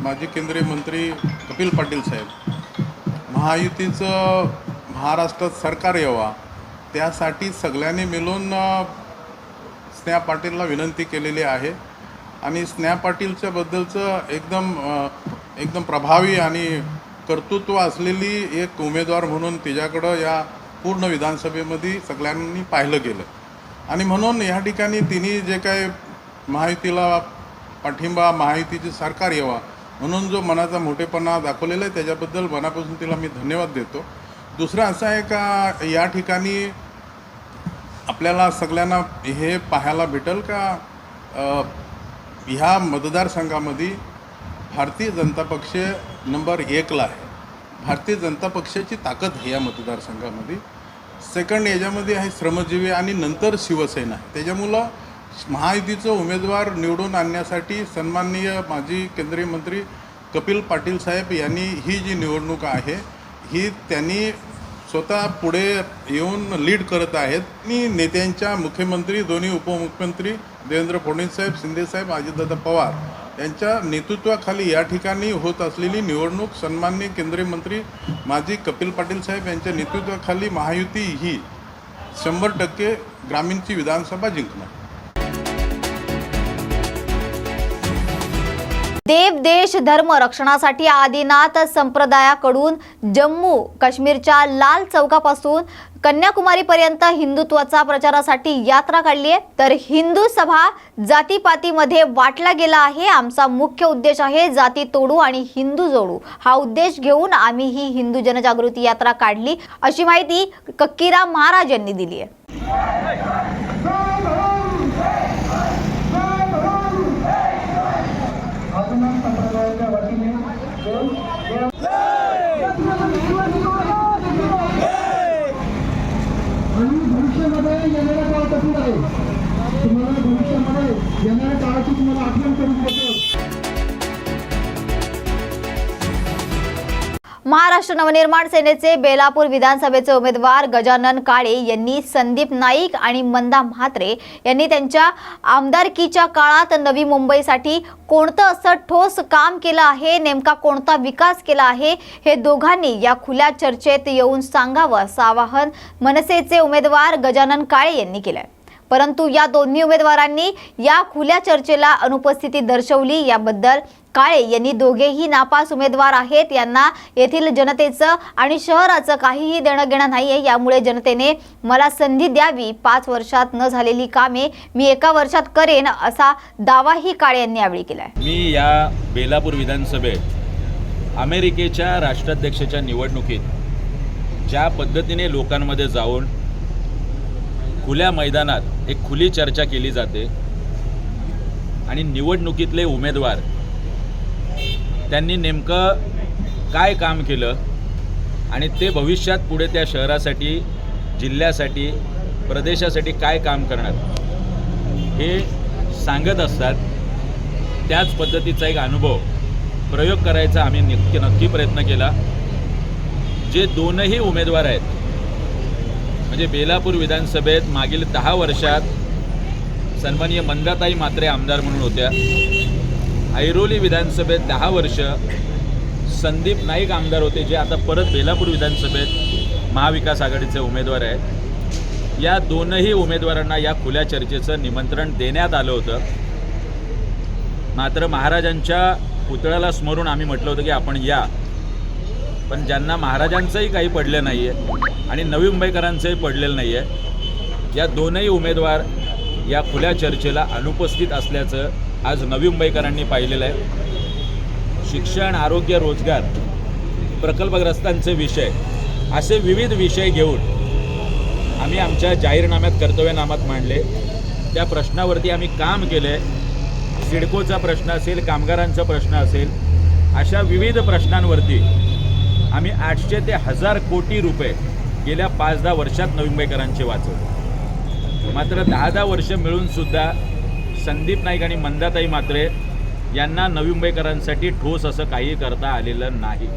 माजी केंद्रीय मंत्री कपिल पाटील साहेब, महायुतीचं महाराष्ट्रात सरकार यावा त्यासाठी सगळ्यांनी मिळून स्नेहा पाटीलला विनंती केलेली आहे. आणि स्नेहा पाटीलच्या बद्दलचं एकदम प्रभावी आणि कर्तृत्व असलेली एक उमेदवार म्हणून तिच्याकडं या पूर्ण विधानसभेमध्ये सगळ्यांनी पाहिलं गेलं आणि म्हणून या ठिकाणी तिने जे काय महायुतीला पाठिंबा, महायुतीचे सरकार यावा म्हणून जो मनाचा मोठेपणा दाखवलेला आहे त्याच्याबद्दल मनापासून तिला मी धन्यवाद देतो. दुसरं असं आहे का या ठिकाणी आपल्याला सगळ्यांना हे पाहायला भेटेल का ह्या मतदारसंघामध्ये भारतीय जनता पक्ष नंबर 1ला आहे. भारतीय जनता पक्षाची ताकद आहे या मतदारसंघामध्ये. सेकंड याच्यामध्ये आहे श्रमजीवी आणि नंतर शिवसेना आहे. त्याच्यामुळं महायुतीचं उमेदवार निवडून आणण्यासाठी सन्माननीय माजी केंद्रीय मंत्री कपिल पाटील साहेब यांनी ही जी निवडणूक आहे ही त्यांनी स्वतः पुढे येऊन लीड करत आहेत. आणि नेत्यांच्या मुख्यमंत्री, दोन्ही उपमुख्यमंत्री देवेंद्र फडणवीस साहेब, शिंदेसाहेब, अजितदादा पवार यांच्या नेतृत्वाखाली या ठिकाणी होत असलेली निवडणूक सन्माननीय केंद्रीय मंत्री माजी कपिल पाटील साहेब यांच्या नेतृत्वाखाली महायुती ही 100% ग्रामीणची विधानसभा जिंकणार. देव, देश, धर्म रक्षणासाठी आदिनाथ संप्रदायाकडून जम्मू काश्मीरच्या लाल चौकापासून कन्याकुमारीपर्यंत हिंदुत्वाचा प्रचारासाठी यात्रा काढली आहे. तर हिंदू सभा जातीपातीमध्ये वाटला गेला आहे. आमचा मुख्य उद्देश आहे जाती तोडू आणि हिंदू जोडू. हा उद्देश घेऊन आम्ही ही हिंदू जनजागृती यात्रा काढली, अशी माहिती कक्कीराम महाराज यांनी दिली आहे. संप्रदायाच्या वतीने महाराष्ट्र नवनिर्माण सेनेचे बेलापूर विधानसभेचे उमेदवार गजानन काळे यांनी संदीप नाईक आणि मंदा म्हात्रे यांनी त्यांच्या आमदारकीच्या काळात नवी मुंबईसाठी कोणतं असं ठोस काम केलं आहे, नेमका कोणता विकास केला आहे, हे दोघांनी या खुल्या चर्चेत येऊन सांगावं असं आवाहन मनसेचे उमेदवार गजानन काळे यांनी केलंय। परंतु या दोन्ही उमेदवारांनी या खुल्या चर्चेला अनुपस्थिती दर्शवली। याबद्दल काळे यांनी दोघेही नापास उमेदवार आहेत, यांना येथील जनतेचं आणि शहराचं काहीही देणं घेणं नाहीये, यामुळे जनतेने मला संधी द्यावी। 5 वर्षात न झालेली कामे मी 1 वर्षात करेन असा दावाही काळे यांनी यावेळी केलाय। मी या बेलापूर विधानसभेत अमेरिकेच्या राष्ट्राध्यक्षाच्या निवडणुकीत ज्या पद्धतीने लोकांमध्ये जाऊन खुल्या मैदानात एक खुली चर्चा केली जाते आणि निवडणुकीतले उमेदवार त्यांनी नेमकं काय काम केलं आणि ते भविष्यात पुढे त्या शहरासाठी, जिल्ह्यासाठी, प्रदेशासाठी काय काम करणार हे सांगत असतात। त्याच पद्धतीचा एक अनुभव प्रयोग करायचा आम्ही नक्की प्रयत्न केला। जे दोनही उमेदवार आहेत, म्हणजे बेलापूर विधानसभेत मागील 10 वर्षात सन्माननीय मंदाताई म्हात्रे आमदार म्हणून होत्या, ऐरोली विधानसभेत 10 वर्ष संदीप नाईक आमदार होते, जे आता परत बेलापूर विधानसभेत महाविकास आघाडीचे उमेदवार आहेत। या दोनही उमेदवारांना या खुल्या चर्चेचं निमंत्रण देण्यात आलं होतं, मात्र महाराजांच्या पुतळ्याला स्मरून आम्ही म्हटलं होतं की आपण या, पण ज्यांना महाराजांचंही काही पडलं नाही आहे आणि नवी मुंबईकरांचंही पडलेलं नाही आहे, या दोनही उमेदवार या खुल्या चर्चेला अनुपस्थित असल्याचं आज नवी मुंबईकरांनी पाहिलेलं आहे। शिक्षण, आरोग्य, रोजगार, प्रकल्पग्रस्तांचे विषय असे विविध विषय घेऊन आम्ही आमच्या जाहीरनाम्यात, कर्तव्यनाम्यात मांडले। त्या प्रश्नावरती आम्ही काम केले। सिडकोचा प्रश्न असेल, कामगारांचा प्रश्न असेल, अशा विविध प्रश्नांवरती आम्ही 800 ते 1000 कोटी रुपये गेल्या 5-10 वर्षात नवी मुंबईकरांचे वाचवले। मात्र 10-10 वर्ष मिळूनसुद्धा संदीप नाईक आणि मंदाताई म्हात्रे यांना नवी मुंबईकरांसाठी ठोस असं काही करता आलेलं नाही।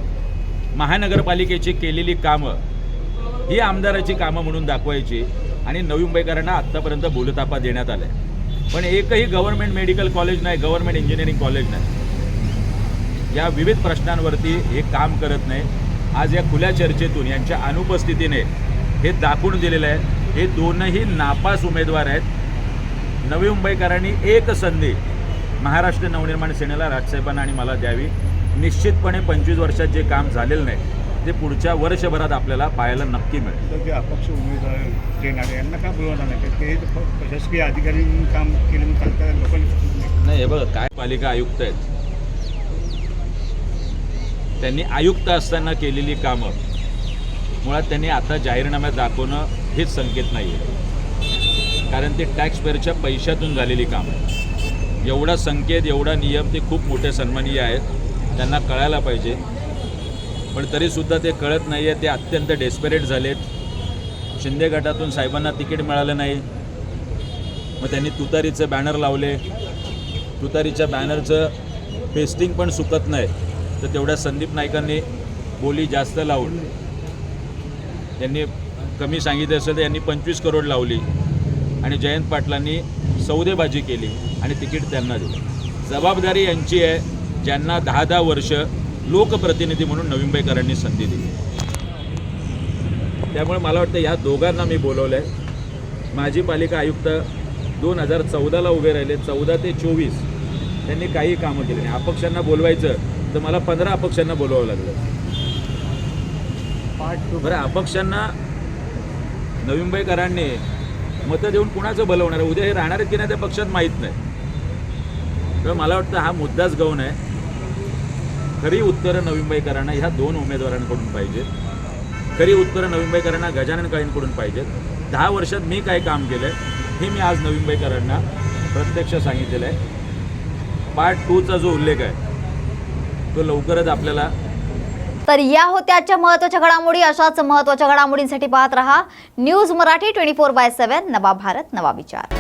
महानगरपालिकेची केलेली कामं ही आमदाराची कामं म्हणून दाखवायची आणि नवी मुंबईकरांना आत्तापर्यंत बोलतापा देण्यात आला आहे, पण एकही गव्हर्नमेंट मेडिकल कॉलेज नाही, गव्हर्नमेंट इंजिनिअरिंग कॉलेज नाही। या विविध प्रश्नांवरती हे काम करत नाही। आज या खुल्या चर्चेतून यांच्या अनुपस्थितीने हे दाखवून दिलेलं आहे। हे दोनही नापास उमेदवार आहेत। नवी मुंबईकरांनी एक संधी महाराष्ट्र नवनिर्माण सेनेला, राजसाहेबांना आणि मला द्यावी। निश्चितपणे 25 वर्षात जे काम झालेलं नाही ते पुढच्या वर्षभरात आपल्याला पाहायला नक्की मिळेल। जे अपक्ष उमेदवार देणारे यांना का बोलवणार नाही? ते प्रशासकीय अधिकारी काम केलं चालतं लोकांनी नाही। हे बघा, काय पालिका आयुक्त आहेत, त्यांनी आयुक्त असताना केलेली कामं मुळात त्यांनी आता जाहीरनाम्यात दाखवणं हेच संकेत नाही आहे, कारण ते टॅक्सपेअरच्या पैशातून झालेली कामं आहे। एवढा संकेत, एवढा नियम ते खूप मोठे सन्माननीय आहेत, त्यांना कळायला पाहिजे, पण तरीसुद्धा ते कळत नाही आहे। ते अत्यंत डेस्परेट झालेत। शिंदे गटातून साहेबांना तिकीट मिळालं नाही, मग त्यांनी तुतारीचे बॅनर लावले। तुतारीच्या बॅनरचं पेस्टिंग पण सुकत नाही, तर तेवढ्या संदीप नाईकांनी बोली जास्त लावून, त्यांनी कमी सांगितलं असेल तर यांनी 25 करोड लावली आणि जयंत पाटलांनी सौदेबाजी केली आणि तिकीट त्यांना दिलं। जबाबदारी यांची आहे, ज्यांना 10-10 वर्ष लोकप्रतिनिधी म्हणून नवी मुंबईकरांनी संधी दिली। त्यामुळे मला वाटतं या दोघांना मी बोलवलं आहे। माजी पालिका आयुक्त 2014ला उभे राहिले, 14 ते 24 त्यांनी काही कामं केली नाही। अपक्षांना बोलवायचं तर मला 15 अपक्षांना बोलवावं लागलं। बरं, अपक्षांना नवी मुंबईकरांनी मतं देऊन कुणाचं बोलवणार? उद्या हे राहणार आहेत की नाही त्या पक्षात माहीत नाही। तर मला वाटतं हा मुद्दाच गौण आहे। खरी उत्तरं नवी मुंबईकरांना ह्या 2 उमेदवारांकडून पाहिजे। खरी उत्तरं नवी मुंबईकरांना गजानन काळेंकडून पाहिजेत। 10 वर्षात मी काय काम केलं आहे हे मी आज नवी मुंबईकरांना प्रत्यक्ष सांगितलेलं आहे। पार्ट 2चा जो उल्लेख आहे तो लवकरच आपल्याला। तर या होत्या आजच्या महत्त्वाच्या घडामोडी। अशाच महत्त्वाच्या घडामोडींसाठी पाहत रहा न्यूज मराठी 24/7, नवा भारत, नवा विचार।